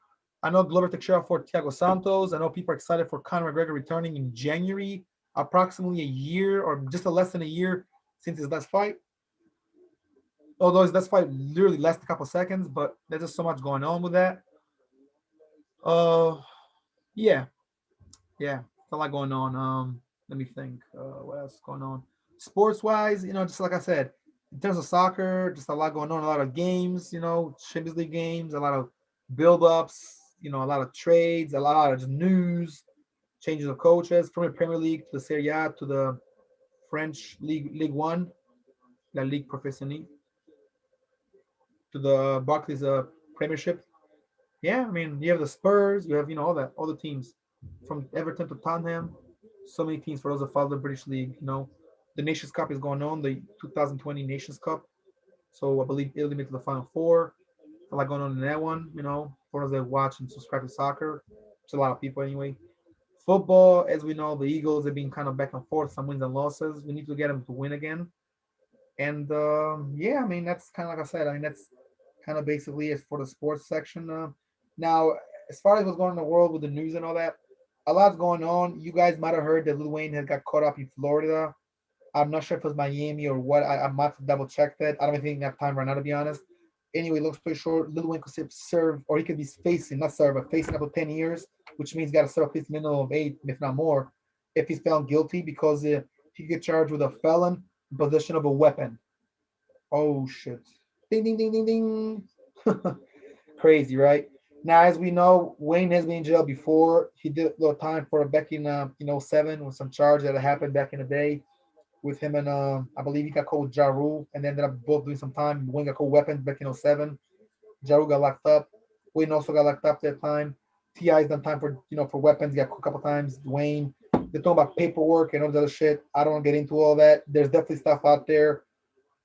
I know Glover Teixeira for Thiago Santos. I know people are excited for Conor McGregor returning in January, approximately a year or just a less than a year since his last fight. Although his last fight literally lasted a couple seconds, but there's just so much going on with that. Uh, yeah, yeah, it's a lot going on. Let me think. What else is going on? Sports wise, just like I said, in terms of soccer, just a lot going on. A lot of games, Champions League games, a lot of build ups, a lot of trades, a lot of just news, changes of coaches from the Premier League to the Serie A to the French League One, La Ligue Professionnelle, to the Barclays Premiership. Yeah, I mean, you have the Spurs, you have all the teams from Everton to Tottenham. So many teams for those that follow the British League. The Nations Cup is going on, the 2020 Nations Cup. So I believe Italy made to the Final Four. a lot going on in that one. For those that watch and subscribe to soccer, it's a lot of people anyway. Football, as we know, the Eagles have been kind of back and forth, some wins and losses. We need to get them to win again. And yeah, I mean that's kind of like I said. I mean that's kind of basically it for the sports section. Now, as far as what's going on in the world with the news and all that, a lot's going on. You guys might have heard that Lil Wayne has got caught up in Florida. I'm not sure if it was Miami or what. I might have to double check that. I don't even think I have time right now to be honest. Anyway, long story short, Lil Wayne could serve, or he could be facing, not serve, but facing up to 10 years, which means he's got to serve at least minimum of 8, if not more, if he's found guilty, because he could get charged with a felon in possession of a weapon. Oh, shit. Ding, ding, ding, ding, ding. Crazy, right? Now, as we know, Wayne has been in jail before. He did a little time for back in 07 with some charge that happened back in the day with him and I believe he got called with Ja Rule and they ended up both doing some time. Wayne got called weapons back in '07. Ja Rule got locked up. Wayne also got locked up that time. T.I.'s done time for weapons. He got caught a couple times. Wayne. They're talking about paperwork and all the other shit. I don't want to get into all that. There's definitely stuff out there.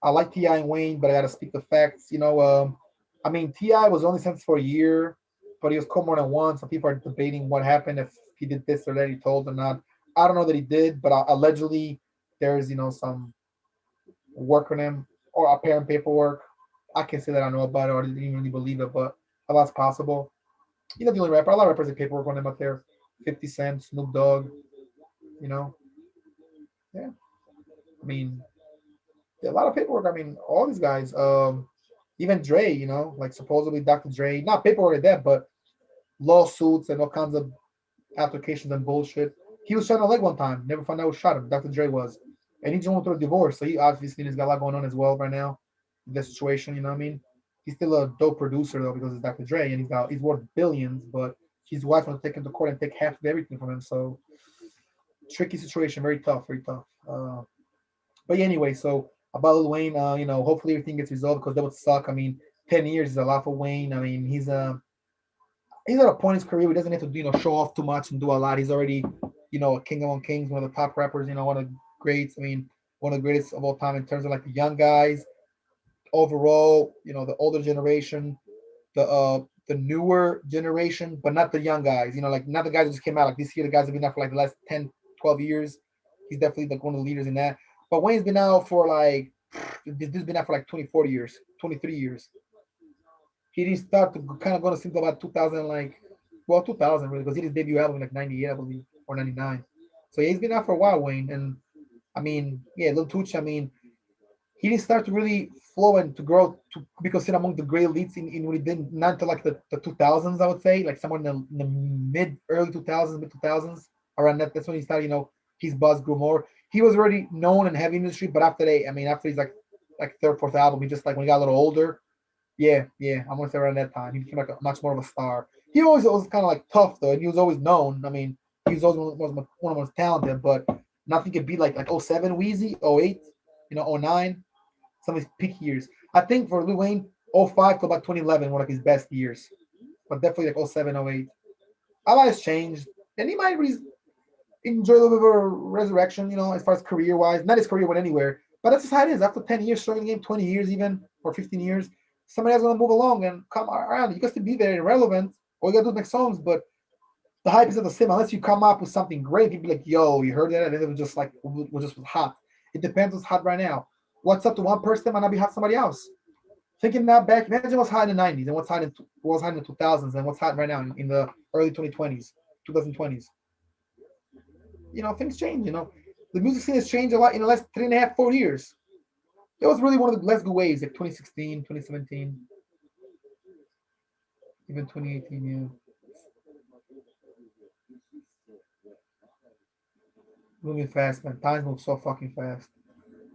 I like T.I. and Wayne, but I gotta speak the facts. I mean T.I. was only sentenced for a year, but he was caught more than once. Some people are debating what happened if he did this or that. He told or not. I don't know that he did, but allegedly there's some work on him or apparent paperwork. I can't say that I know about it or I didn't even really believe it, but a lot's possible. He's not the only rapper. A lot of rappers have paperwork on him out there. 50 Cent, Snoop Dogg, you know. Yeah. I mean, a lot of paperwork. I mean, all these guys. Even Dre, like supposedly Dr. Dre, not paperwork like that, but lawsuits and all kinds of applications and bullshit. He was shot in the leg one time. Never found out who shot him. Dr. Dre was. And he just went through a divorce. So he obviously has got a lot going on as well right now. The situation, you know what I mean? He's still a dope producer though because it's Dr. Dre and he's worth billions, but his wife wants to take him to court and take half of everything from him. So tricky situation, very tough, very tough. But yeah, anyway, so about Lil Wayne, hopefully everything gets resolved because that would suck. I mean, 10 years is a lot for Wayne. I mean, he's at a point in his career where he doesn't have to show off too much and do a lot. He's already a king among kings, one of the top rappers. One of the greats. I mean, one of the greatest of all time in terms of like the young guys overall. The older generation, the newer generation, but not the young guys. Like not the guys that just came out like this year. The guys have been out for like the last 10, 12 years. He's definitely like one of the leaders in that. But Wayne's been out for like this has been out for like 20, 40 years, 23 years. He didn't start to kind of go to since about 2000, like, well, 2000 really, because he did his debut album in like 98, I believe, or 99. So yeah, he's been out for a while, Wayne. And I mean, yeah, Lil Tucci, I mean, he didn't start to really flow and to grow to be considered among the great elites in when he did not until like the 2000s, I would say, like somewhere in the mid early 2000s, mid 2000s, around that. That's when he started, his buzz grew more. He was already known in the heavy industry, but after that, I mean, after his like third, fourth album, he just like when he got a little older, yeah, yeah, I'm gonna say around that time. He became like a much more of a star. He always was kind of like tough though, and he was always known. I mean, he was always one of the most talented, but nothing could be like '07 Wheezy, '08, '09, some of his peak years. I think for Lil Wayne, '05 to about 2011 were like his best years, but definitely like '07, '08. A lot has changed, and he might enjoy a little bit of a resurrection, as far as career wise. Not his career went anywhere, but that's just how it is. After 10 years showing the game, 20 years even, or 15 years, somebody else gonna move along and come around. You got to be there and relevant. All you gotta do is make songs, but the hype is not the same unless you come up with something great. People be like, "Yo, you heard that?" And then it was just like, was just hot. It depends what's hot right now. What's up to one person might not be hot to somebody else. Thinking that back, imagine what's hot in the '90s and what's hot in the 2000s and what's hot right now in the early 2020s, 2020s. Things change. The music scene has changed a lot in the last 3.5, 4 years. It was really one of the less good waves, like 2016, 2017, even 2018. Yeah, moving fast, man. Times move so fucking fast.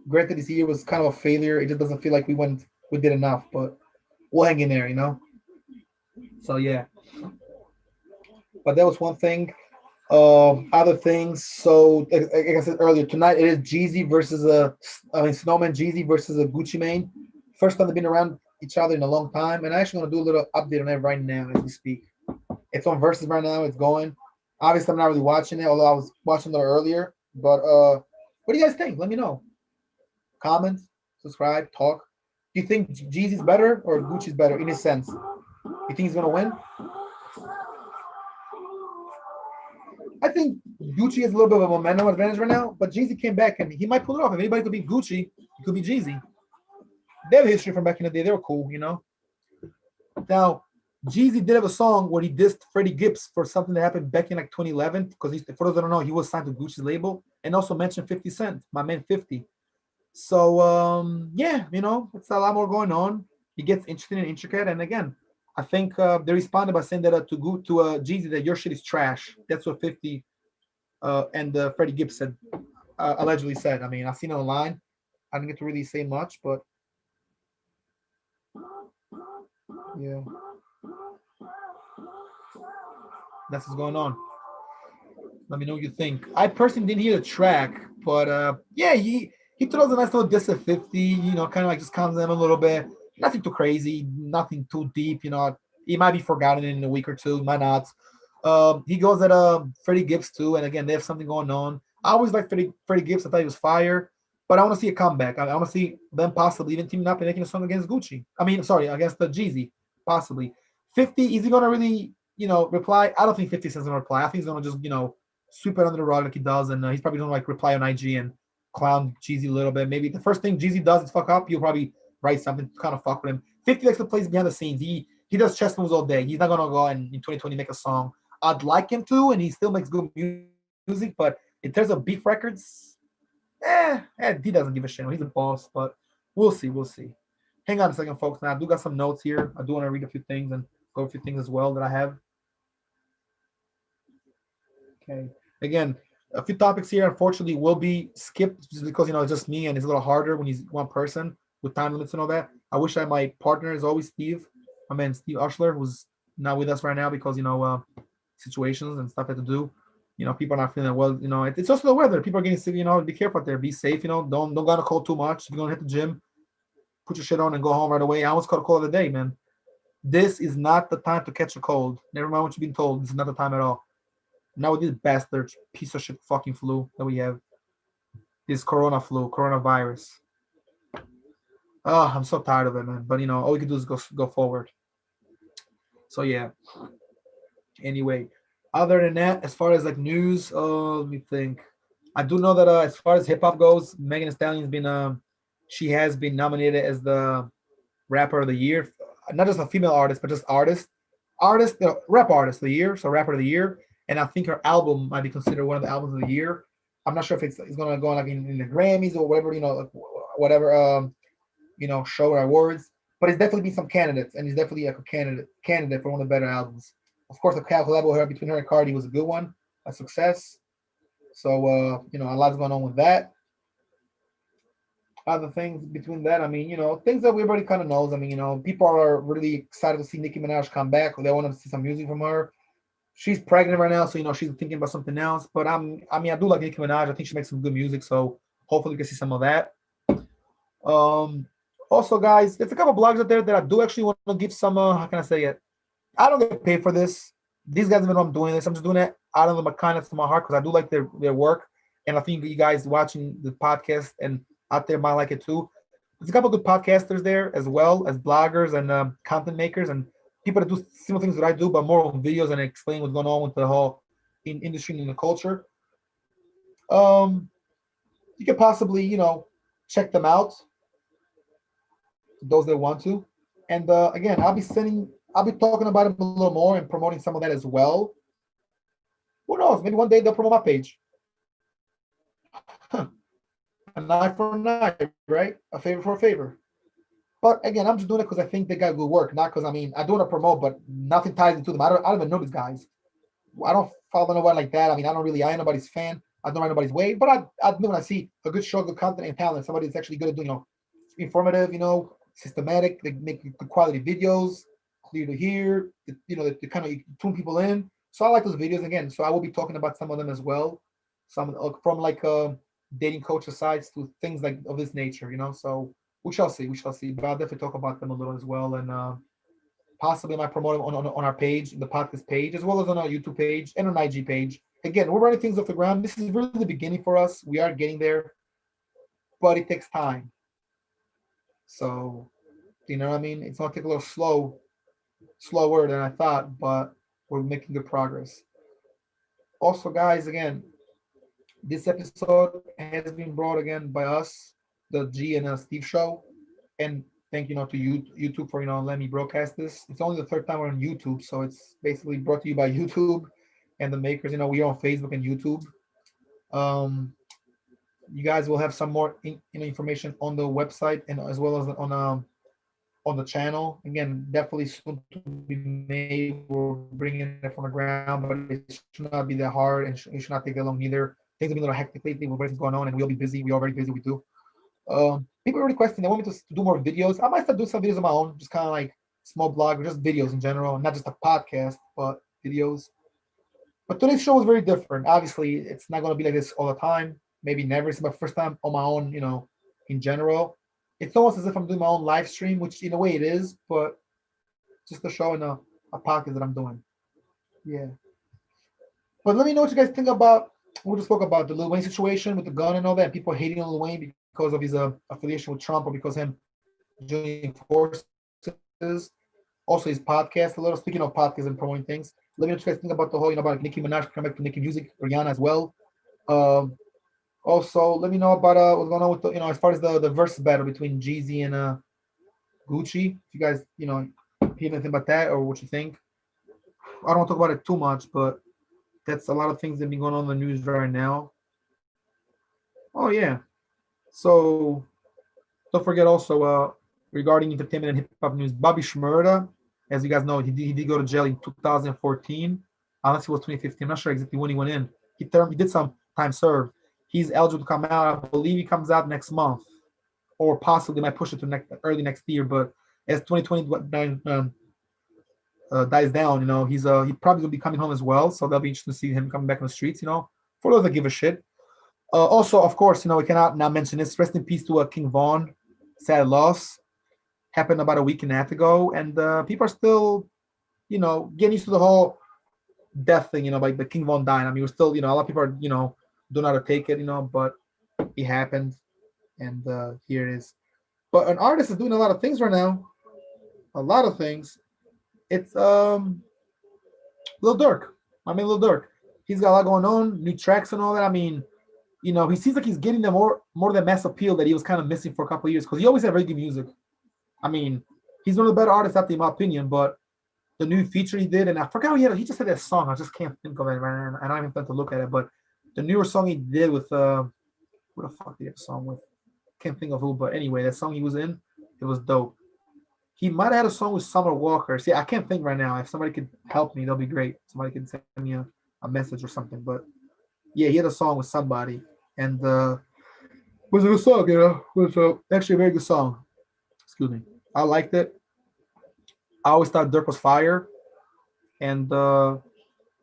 Granted, this year was kind of a failure. It just doesn't feel like we did enough, but we'll hang in there. So yeah, but that was one thing. Other things. So, like I said earlier, tonight it is Jeezy versus Snowman Jeezy versus a Gucci Mane. First time they've been around each other in a long time, and I actually want to do a little update on that right now as we speak. It's on Versus right now. It's going. Obviously, I'm not really watching it, although I was watching a little earlier. But what do you guys think? Let me know. Comment, subscribe, talk. Do you think Jeezy's better or Gucci's better in a sense? You think he's gonna win? I think Gucci has a little bit of a momentum advantage right now, but Jeezy came back and he might pull it off. If anybody could beat Gucci, it could be Jeezy. They have a history from back in the day. They were cool, you know. Now, Jeezy did have a song where he dissed Freddie Gibbs for something that happened back in like 2011. Because for those that don't know, he was signed to Gucci's label and also mentioned 50 Cent, my man 50. So yeah, you know, it's a lot more going on. It gets interesting and intricate. And again, I think they responded by saying that to Jeezy that your shit is trash. That's what 50 and Freddie Gibbs said, allegedly said. I mean, I've seen it online. I didn't get to really say much, but yeah, that's what's going on. Let me know what you think. I personally didn't hear the track, but yeah, he throws a nice little diss at 50. You know, kind of like just calms them a little bit. Nothing too crazy, nothing too deep. You know, he might be forgotten in a week or two, might not. He goes at Freddie Gibbs too, and again they have something going on. I always like Freddie Gibbs. I thought he was fire, but I want to see a comeback. I want to see them possibly even teaming up and making a song against Gucci. I mean, sorry, against the Jeezy, possibly. 50, is he gonna really, reply? I don't think 50 Cent's gonna reply. I think he's gonna just, sweep it under the rug like he does, and he's probably gonna like reply on IG and clown Jeezy a little bit. Maybe the first thing Jeezy does is fuck up. He'll probably write something to kind of fuck with him. 50 likes to play behind the scenes. He does chess moves all day. He's not gonna go and in 2020 make a song. I'd like him to, and he still makes good music. But in terms of beef records, he doesn't give a shit. He's a boss, but we'll see. We'll see. Hang on a second, folks. Now I do got some notes here. I do want to read a few things and go over a few things as well that I have. Okay. Again, a few topics here, unfortunately, will be skipped just because it's just me and it's a little harder when he's one person with time limits and all that. I wish I had my partner is always Steve, my man Steve Ushler, who's not with us right now because situations and stuff had to do. People are not feeling well. It's also the weather. People are getting sick. Be careful out there. Be safe. Don't go to cold too much. If you're gonna hit the gym, put your shit on and go home right away. I almost caught a cold of the day, man. This is not the time to catch a cold. Never mind what you've been told. This is not the time at all. Now with this bastard piece of shit fucking flu that we have, this coronavirus. Oh, I'm so tired of it, man. But all we can do is go forward. So yeah. Anyway, other than that, as far as like news, let me think. I do know that as far as hip hop goes, Megan Thee Stallion's been she has been nominated as the rapper of the year, not just a female artist, but just rap artist of the year, so rapper of the year. And I think her album might be considered one of the albums of the year. I'm not sure if it's going to go like in the Grammys or whatever, like whatever, show or awards. But it's definitely been some candidates, and he's definitely like a candidate for one of the better albums. Of course, the collab with her between her and Cardi was a good one, a success. So a lot's going on with that. Other things between that, I mean, things that everybody kind of knows. I mean, people are really excited to see Nicki Minaj come back. They want to see some music from her. She's pregnant right now, so she's thinking about something else. But I do like Nicki Minaj. I think she makes some good music, so hopefully we can see some of that. Um, Also, guys, there's a couple blogs out there that I do actually want to give some. How can I say it? I don't get paid for this. These guys even know I'm doing this. I'm just doing it out of the kindness of my heart because I do like their work, and I think you guys watching the podcast and out there might like it too. There's a couple good podcasters there as well as bloggers and content makers and people that do similar things that I do, but more on videos and explain what's going on with the whole industry and the culture. Um, you could possibly, check them out, those that want to. And again, I'll be talking about them a little more and promoting some of that as well. Who knows? Maybe one day they'll promote my page. An eye for an eye, right? A favor for a favor. But again, I'm just doing it because I think they got good work, not because I do want to promote, but nothing ties into them. I don't even know these guys. I don't follow nobody like that. I mean, I ain't nobody's fan. I don't ride nobody's way, but I admit when I see a good show, good content, and talent, somebody that's actually good at doing, informative, systematic, they make good quality videos, clear to hear, they kind of tune people in. So I like those videos again. So I will be talking about some of them as well. Some from like dating coach sites to things like of this nature. So we shall see. We shall see. But I'll definitely talk about them a little as well. And possibly might promote them on our page, the podcast page, as well as on our YouTube page and on IG page. Again, we're running things off the ground. This is really the beginning for us. We are getting there, but it takes time. So You know what I mean? It's gonna take a little slower than I thought, but we're making good progress. Also, guys, again, this episode has been brought again by us, the G and Steve show, and thank you know to you YouTube for letting me broadcast this. It's only the third time we're on YouTube, so it's basically brought to you by YouTube and the makers. We're on Facebook and YouTube. Um, you guys will have some more information on the website and as well as on the channel. Again, definitely soon to be made. We're bringing it from the ground, but it should not be that hard and it should not take that long either. Things have been a little hectic lately with everything going on, and we all be busy. We all very busy. We do. People are requesting they want me to do more videos. I might start doing some videos of my own, just kind of like small blog or just videos in general, not just a podcast, but videos. But today's show was very different. Obviously, it's not going to be like this all the time. Maybe never. It's my first time on my own, in general. It's almost as if I'm doing my own live stream, which in a way it is, but just a show in a podcast that I'm doing. Yeah. But let me know what you guys think about. We just spoke about the Lil Wayne situation with the gun and all that. People hating on Lil Wayne because of his affiliation with Trump or because him joining forces. Also, his podcast. A little speaking of podcasts and promoting things. Let me know what you guys think about the whole, about Nicki Minaj coming back to Nicki Music, Rihanna as well. Um, Also, let me know about what's going on with the as far as the versus battle between Jeezy and Gucci. If you guys hear anything about that or what you think. I don't want to talk about it too much, but that's a lot of things that be going on in the news right now. Oh yeah. So don't forget also regarding entertainment and hip hop news, Bobby Shmurda, as you guys know, he did go to jail in 2014, unless it was 2015. I'm not sure exactly when he went in. He did some time served. He's eligible to come out. I believe he comes out next month, or possibly might push it to early next year. But as 2020 dies down, he probably gonna be coming home as well. So that'll be interesting to see him coming back on the streets. For those that give a shit. Also, of course, we cannot not mention this. Rest in peace to King Von. Sad loss. Happened about a week and a half ago, and people are still, getting used to the whole death thing. Like the King Von dying. I mean, we're still, a lot of people are, don't know how to take it. But it happened, and here it is. But an artist is doing a lot of things right now. A lot of things. It's Lil Durk. I mean, Lil Durk. He's got a lot going on, new tracks and all that. I mean, he seems like he's getting the more of the mass appeal that he was kind of missing for a couple of years because he always had very good music. I mean, he's one of the better artists out there in my opinion. But the new feature he did, and I forgot he just had that song. I just can't think of it right now. I don't even plan to look at it. But the newer song he did with who the fuck did he have a song with? Can't think of who. But anyway, that song he was in, it was dope. He might have had a song with Summer Walker. See, I can't think right now. If somebody could help me, that'll be great. Somebody can send me a message or something. But yeah, he had a song with somebody, and was a good song. It was actually a very good song. Excuse me. I liked it. I always thought Dirk was fire, and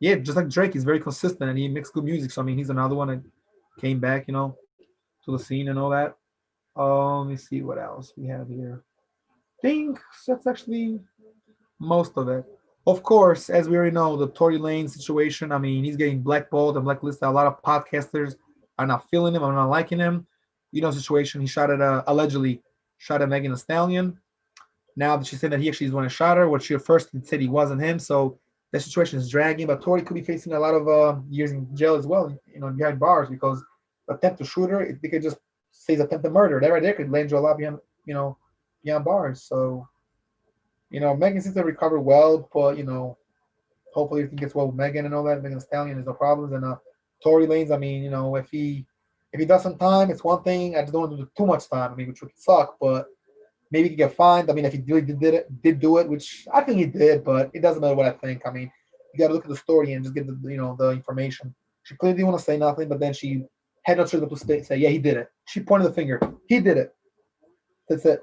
yeah, just like Drake, he's very consistent and he makes good music. So I mean, he's another one that came back, to the scene and all that. Let me see what else we have here. I think that's actually most of it. Of course, as we already know, the Tory Lane situation. I mean, he's getting blackballed and blacklisted. A lot of podcasters are not feeling him. Are not liking him. Situation. He shot at allegedly shot at Megan Thee Stallion. Now that she said that he actually is the one who shot her, what she at first said he wasn't him. So that situation is dragging. But Tory could be facing a lot of years in jail as well. Behind bars because attempt to shoot her, they could just say it's attempted murder. That right there could land you a lot behind bars. So Megan seems to recover well, but hopefully everything gets well with Megan and all that. Megan Thee Stallion, there's no problems. And Tory Lanez, I mean, if he does some time, it's one thing. I just don't want to do too much time. I mean, which would suck, but maybe he could get fined. I mean, if he really did do it, which I think he did, but it doesn't matter what I think. I mean, you got to look at the story and just get the information. She clearly didn't want to say nothing, but then she had no choice but to say, yeah, he did it. She pointed the finger. He did it. That's it.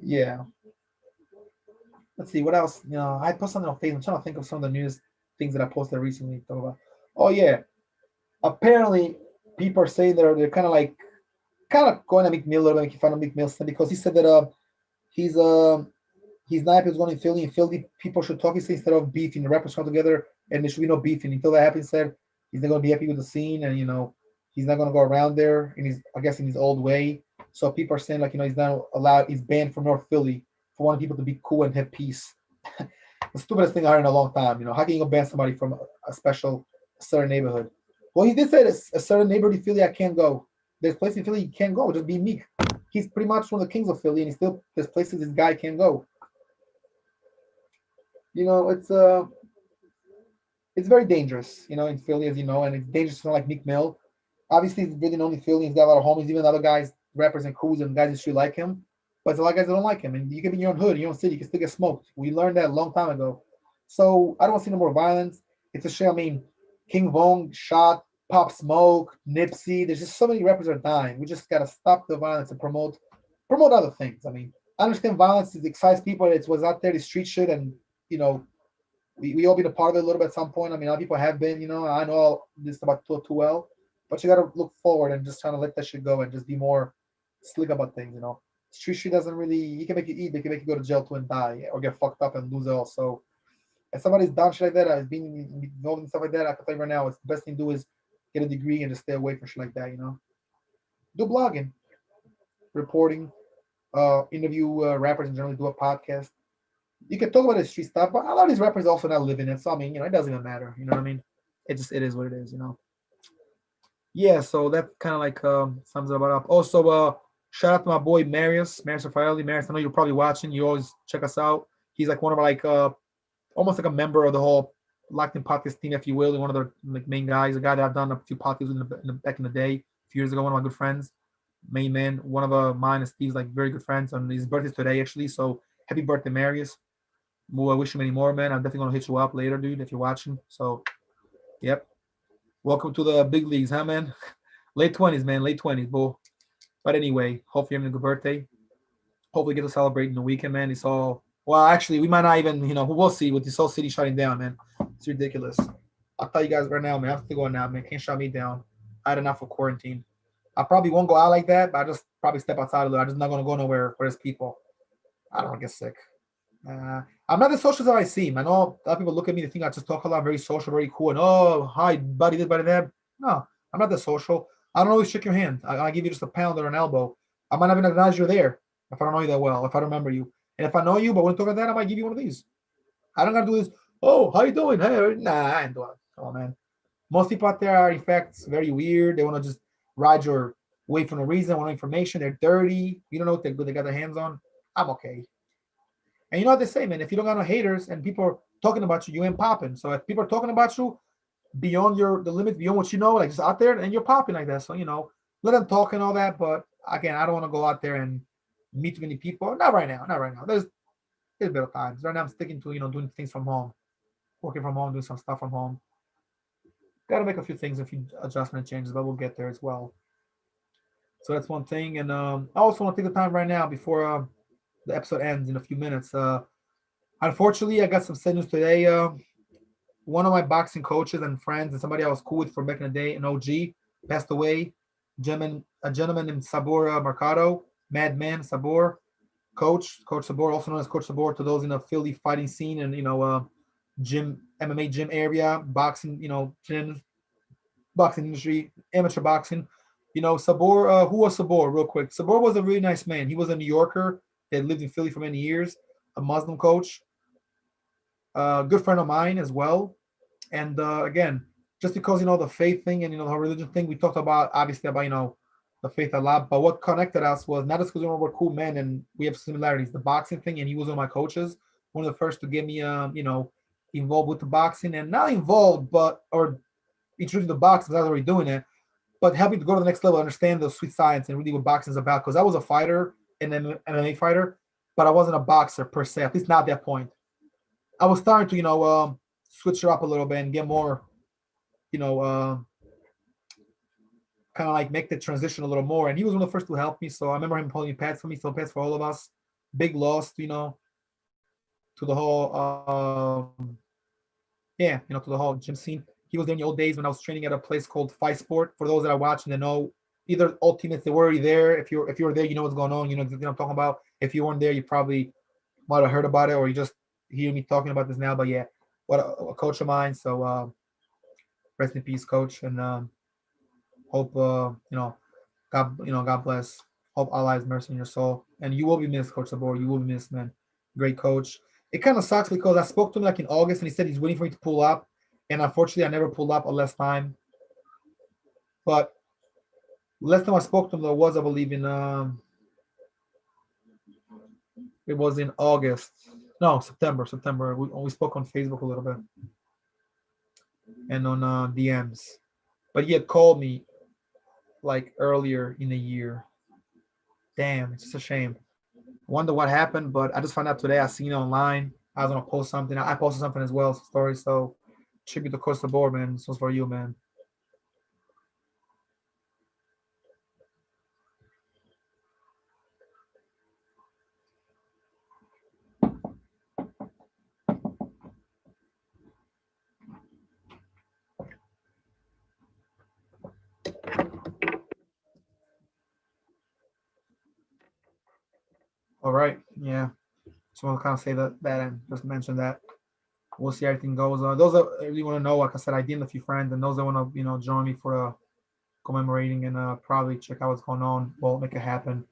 Yeah. Let's see what else. I posted something on Facebook. I'm trying to think of some of the news things that I posted recently. Talk about. Oh yeah. Apparently, people are saying they're kind of going to Meek Mill a little bit, making fun of Meek Mill because he said that he's not was going to Philly and Philly people should talk. He said instead of beefing, the rappers come together and there should be no beefing. Until that happens, said he's not going to be happy with the scene and he's not going to go around there in his in his old way. So people are saying like he's not allowed, he's banned from North Philly for wanting people to be cool and have peace. The stupidest thing I heard in a long time. How can you go ban somebody from a special certain neighborhood? Well, he did say this a certain neighborhood in Philly I can't go. There's places in Philly you can't go. Just be meek. He's pretty much one of the kings of Philly, and he still there's places this guy can't go. It's very dangerous, in Philly, as you know, and it's dangerous to like Meek Mill. Obviously, he's really known in Philly. He's got a lot of homies, even other guys, rappers and crews and guys that should like him. But there's a lot of guys that don't like him. And you can be in your own hood, your own city, you can still get smoked. We learned that a long time ago. So I don't see no more violence. It's a shame. I mean, King Von shot, Pop Smoke, Nipsey. There's just so many rappers are dying. We just gotta stop the violence and promote other things. I mean, I understand violence excites people. It was out there, the street shit, and you know, we all been a part of it a little bit at some point. I mean, a lot of people have been, I know all this about too well, but you got to look forward and just trying to let that shit go and just be more slick about things. Street shit doesn't really, he can make you eat, but he can make you go to jail too and die or get fucked up and lose it all. So, if somebody's done shit like that, has been involved in stuff like that, I can tell you right now, it's the best thing to do is get a degree and just stay away from shit like that. Do blogging, reporting, interview rappers and generally do a podcast. You can talk about the street stuff, but a lot of these rappers also not living it. So I mean, it doesn't even matter. You know what I mean? It is what it is. Yeah, so that kind of like sums it about up. Also, shout out to my boy Marius Raffaelli. Marius, I know you're probably watching. You always check us out. He's like one of our like almost like a member of the whole Locked In podcast team, if you will. One of the like main guys, a guy that I've done a few podcasts with back in the day, a few years ago. One of my good friends, main man. One of mine and Steve's like very good friends. And his birthday's today actually. So happy birthday, Marius. Well, I wish you many more, man. I'm definitely gonna hit you up later, dude, if you're watching. So, yep. Welcome to the big leagues, huh, man? Late 20s, man. Late 20s, bull. But anyway, hope you're having a good birthday. Hopefully, get to celebrate in the weekend, man. It's all well. Actually, we might not even, we'll see with this whole city shutting down, man. It's ridiculous. I'll tell you guys right now, man. I have to go now, man. Can't shut me down. I had enough of quarantine. I probably won't go out like that, but I just probably step outside a little. I'm just not gonna go nowhere where there's people. I don't want to get sick. I'm not as social as I seem. I know a lot of people look at me, they think I just talk a lot, very social, very cool, and oh, hi, buddy, this, buddy, that. No, I'm not that social. I don't always shake your hand. I give you just a pound or an elbow. I might not even acknowledge you're there if I don't know you that well, if I don't remember you. And if I know you, but when we talk about that, I might give you one of these. I don't gotta do this. Oh, how you doing? Hey, nah, I ain't doing it. Come on, man. Most people out there are, in fact, very weird. They want to just ride your way for no reason, want information. They're dirty. You don't know what they got their hands on. I'm okay. And you know what they say, man? If you don't got no haters and people are talking about you, you ain't popping. So if people are talking about you beyond the limit, beyond what you know, like just out there, and you're popping like that. So let them talk and all that. But again, I don't want to go out there and meet too many people. Not right now. Not right now. There's better times. Right now, I'm sticking to doing things from home, working from home, doing some stuff from home. Got to make a few things, a few adjustment changes, but we'll get there as well. So that's one thing. And I also want to take the time right now before the episode ends in a few minutes. Unfortunately, I got some sad news today. One of my boxing coaches and friends and somebody I was cool with for back in the day, an OG, passed away. A gentleman named Sabor Mercado, Madman Sabor, Coach Sabor, also known as Coach Sabor to those in the Philly fighting scene and gym MMA gym area, boxing, gyms, boxing industry, amateur boxing. Sabor. Who was Sabor? Real quick, Sabor was a really nice man. He was a New Yorker that lived in Philly for many years, a Muslim coach, a good friend of mine as well. And again, just because the faith thing and the whole religion thing, we talked about obviously about the faith a lot. But what connected us was not just because we're cool men and we have similarities. The boxing thing, and he was one of my coaches, one of the first to get me involved with the boxing and not involved, but or introduced to the boxing. I was already doing it, but helping to go to the next level, understand the sweet science and really what boxing is about. Because I was a fighter and an MMA fighter, but I wasn't a boxer per se. At least not at that point. I was starting to switch it up a little bit and get more you know kind of like make the transition a little more. And he was one of the first to help me. So I remember him pulling pads for me, so pads for all of us. Big loss, to the whole yeah, to the whole gym scene. He was there in the old days when I was training at a place called Fight Sport. For those that are watching, they know either all teammates they were already there. If you were there, you know what's going on. You know exactly what I'm talking about. If you weren't there, you probably might have heard about it or you just hear me talking about this now. But yeah, what a coach of mine. So rest in peace, coach, and hope God bless. Hope Allah has mercy on your soul. And you will be missed, Coach Sabor. You will be missed, man. Great coach. It kind of sucks because I spoke to him like in August and he said he's waiting for me to pull up. And unfortunately, I never pulled up at last time. But last time I spoke to him, though, was, I believe, it was in August. No, September. September. We spoke on Facebook a little bit and on DMs. But he had called me like earlier in the year. Damn, it's just a shame. Wonder what happened, but I just found out today. I seen it online. I was gonna post something. I posted something as well, story. So tribute to Costa Board, man. This was for you, man. All right, yeah. Just want to kind of say that and just mention that. We'll see how everything goes. Those that really want to know, like I said, I did a few friends, and those that want to, join me for commemorating and probably check out what's going on. Well, make it happen.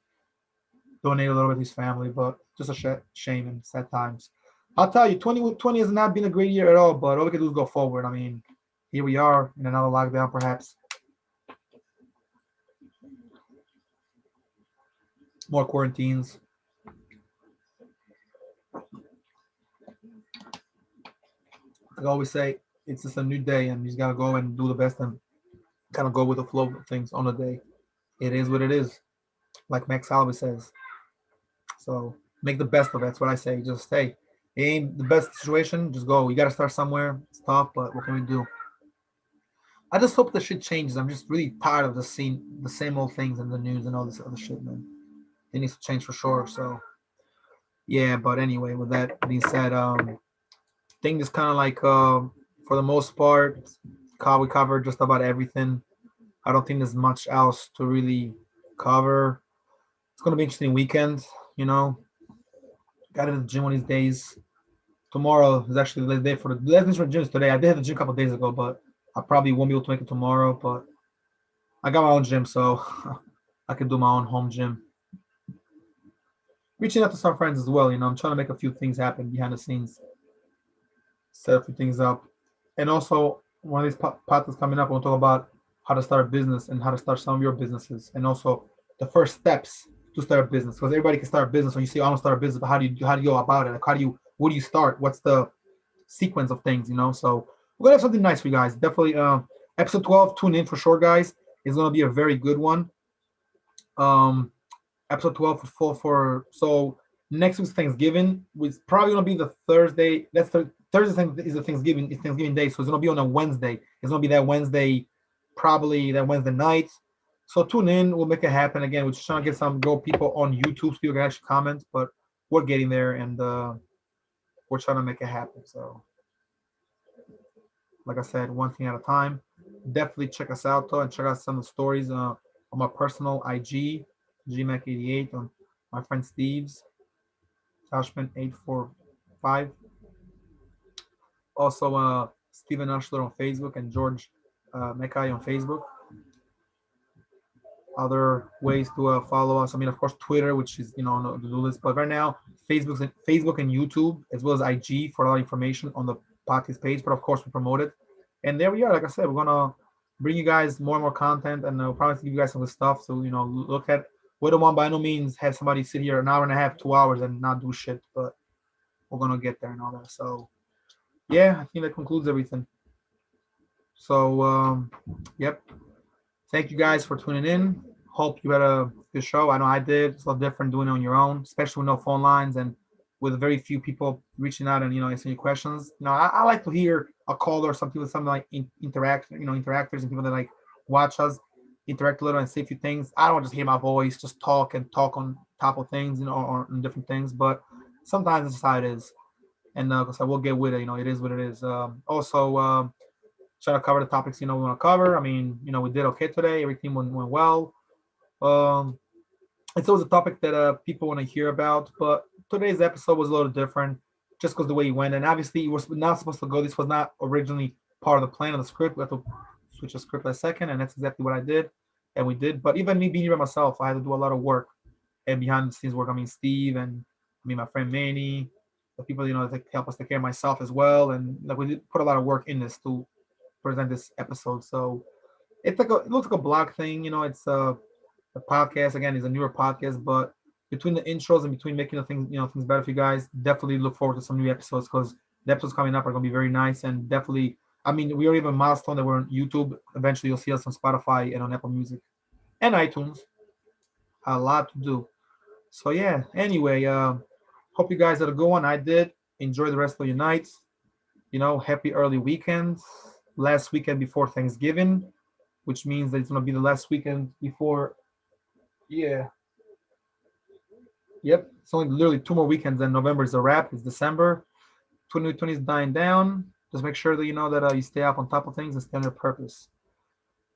Donate a little bit to his family, but just a shame and sad times. I'll tell you, 2020 has not been a great year at all, but all we can do is go forward. I mean, here we are in another lockdown, perhaps more quarantines. Like I always say, it's just a new day, and you just gotta go and do the best and kind of go with the flow of things on the day. It is what it is, like Max Alvey says. So make the best of it. That's what I say. Just hey, it ain't the best situation. Just go. You gotta start somewhere. It's tough, but what can we do? I just hope the shit changes. I'm just really tired of just seeing the same old things in the news and all this other shit, man. It needs to change for sure. So yeah, but anyway, with that being said, thing is kind of like for the most part, we covered just about everything. I don't think there's much else to really cover. It's gonna be an interesting weekend, you know. Got to the gym one of these days. Tomorrow is actually the last day for the last day for the gym is today. I did have the gym a couple of days ago, but I probably won't be able to make it tomorrow. But I got my own gym, so I can do my own home gym. Reaching out to some friends as well. I'm trying to make a few things happen behind the scenes, set a few things up, and also one of these podcasts coming up. We'll talk about how to start a business and how to start some of your businesses, and also the first steps to start a business. Because everybody can start a business. When you say I want to start a business, but how do you go about it? Like where do you start? What's the sequence of things? So we're gonna have something nice for you guys. Definitely, episode 12. Tune in for sure, guys. It's gonna be a very good one. Um, episode 12 for so next week's Thanksgiving, which probably gonna be the Thursday. That's the Thursday is the Thanksgiving. It's Thanksgiving Day, so it's gonna be on a Wednesday. It's gonna be that Wednesday, probably that Wednesday night. So tune in. We'll make it happen again. We're just trying to get some go people on YouTube so people can actually comment, but we're getting there and we're trying to make it happen. So like I said, one thing at a time. Definitely check us out though and check out some of the stories on my personal IG, GMAC88 on my friend Steve's Tashman845. Also, Steven Ushler on Facebook and George Mekai on Facebook. Other ways to follow us. I mean, of course, Twitter, which is on the do list. But right now, Facebook and YouTube, as well as IG for a lot of information on the podcast page. But of course, we promote it. And there we are. Like I said, we're gonna bring you guys more and more content, and we'll probably give you guys some good stuff. So look at. We don't want by no means have somebody sit here an hour and a half, 2 hours, and not do shit. But we're gonna get there and all that. So yeah, I think that concludes everything. So yep. Thank you guys for tuning in. Hope you had a good show. I know I did. It's a little different doing it on your own, especially with no phone lines and with very few people reaching out and answering your questions. I like to hear a caller or something with something like interactors and people that like watch us interact a little and say a few things. I don't want to just hear my voice, just talk and talk on top of things, or on different things. But sometimes it's how it is, and so we'll get with it. It is what it is. Also. Try to cover the topics we want to cover. I mean, we did okay today. Everything went well. Um, it's always a topic that people want to hear about, but today's episode was a little different, just because the way it went. And obviously, it was not supposed to go. This was not originally part of the plan of the script. We have to switch the script in a second, and that's exactly what I did. and we did. But even me being here by myself, I had to do a lot of work and behind the scenes work. I mean, Steve and I mean my friend Manny, the people that help us take care of myself as well, and like we did put a lot of work in this to present this episode. So it looks like a blog thing. It's the podcast again is a newer podcast, but between the intros and between making the things things better for you guys, definitely look forward to some new episodes because the episodes coming up are gonna be very nice and definitely. I mean, we already have a milestone that we're on YouTube. Eventually, you'll see us on Spotify and on Apple Music and iTunes. A lot to do. So yeah. Anyway, hope you guys had a good one. I did. Enjoy the rest of your nights. Happy early weekends. Last weekend before Thanksgiving, which means that it's gonna be the last weekend before. Yeah. Yep. It's only literally 2 more weekends, and November is a wrap. It's December. 2020 is dying down. Just make sure that you know that you stay up on top of things and stay on your purpose.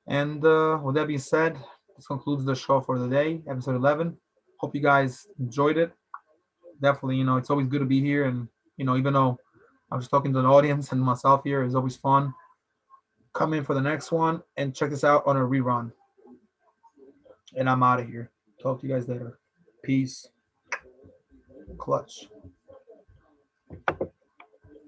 And with that being said, this concludes the show for the day, episode 11. Hope you guys enjoyed it. Definitely, it's always good to be here. And, even though I was talking to the audience and myself here, it's always fun. Come in for the next one and check this out on a rerun. And I'm out of here. Talk to you guys later. Peace. Clutch.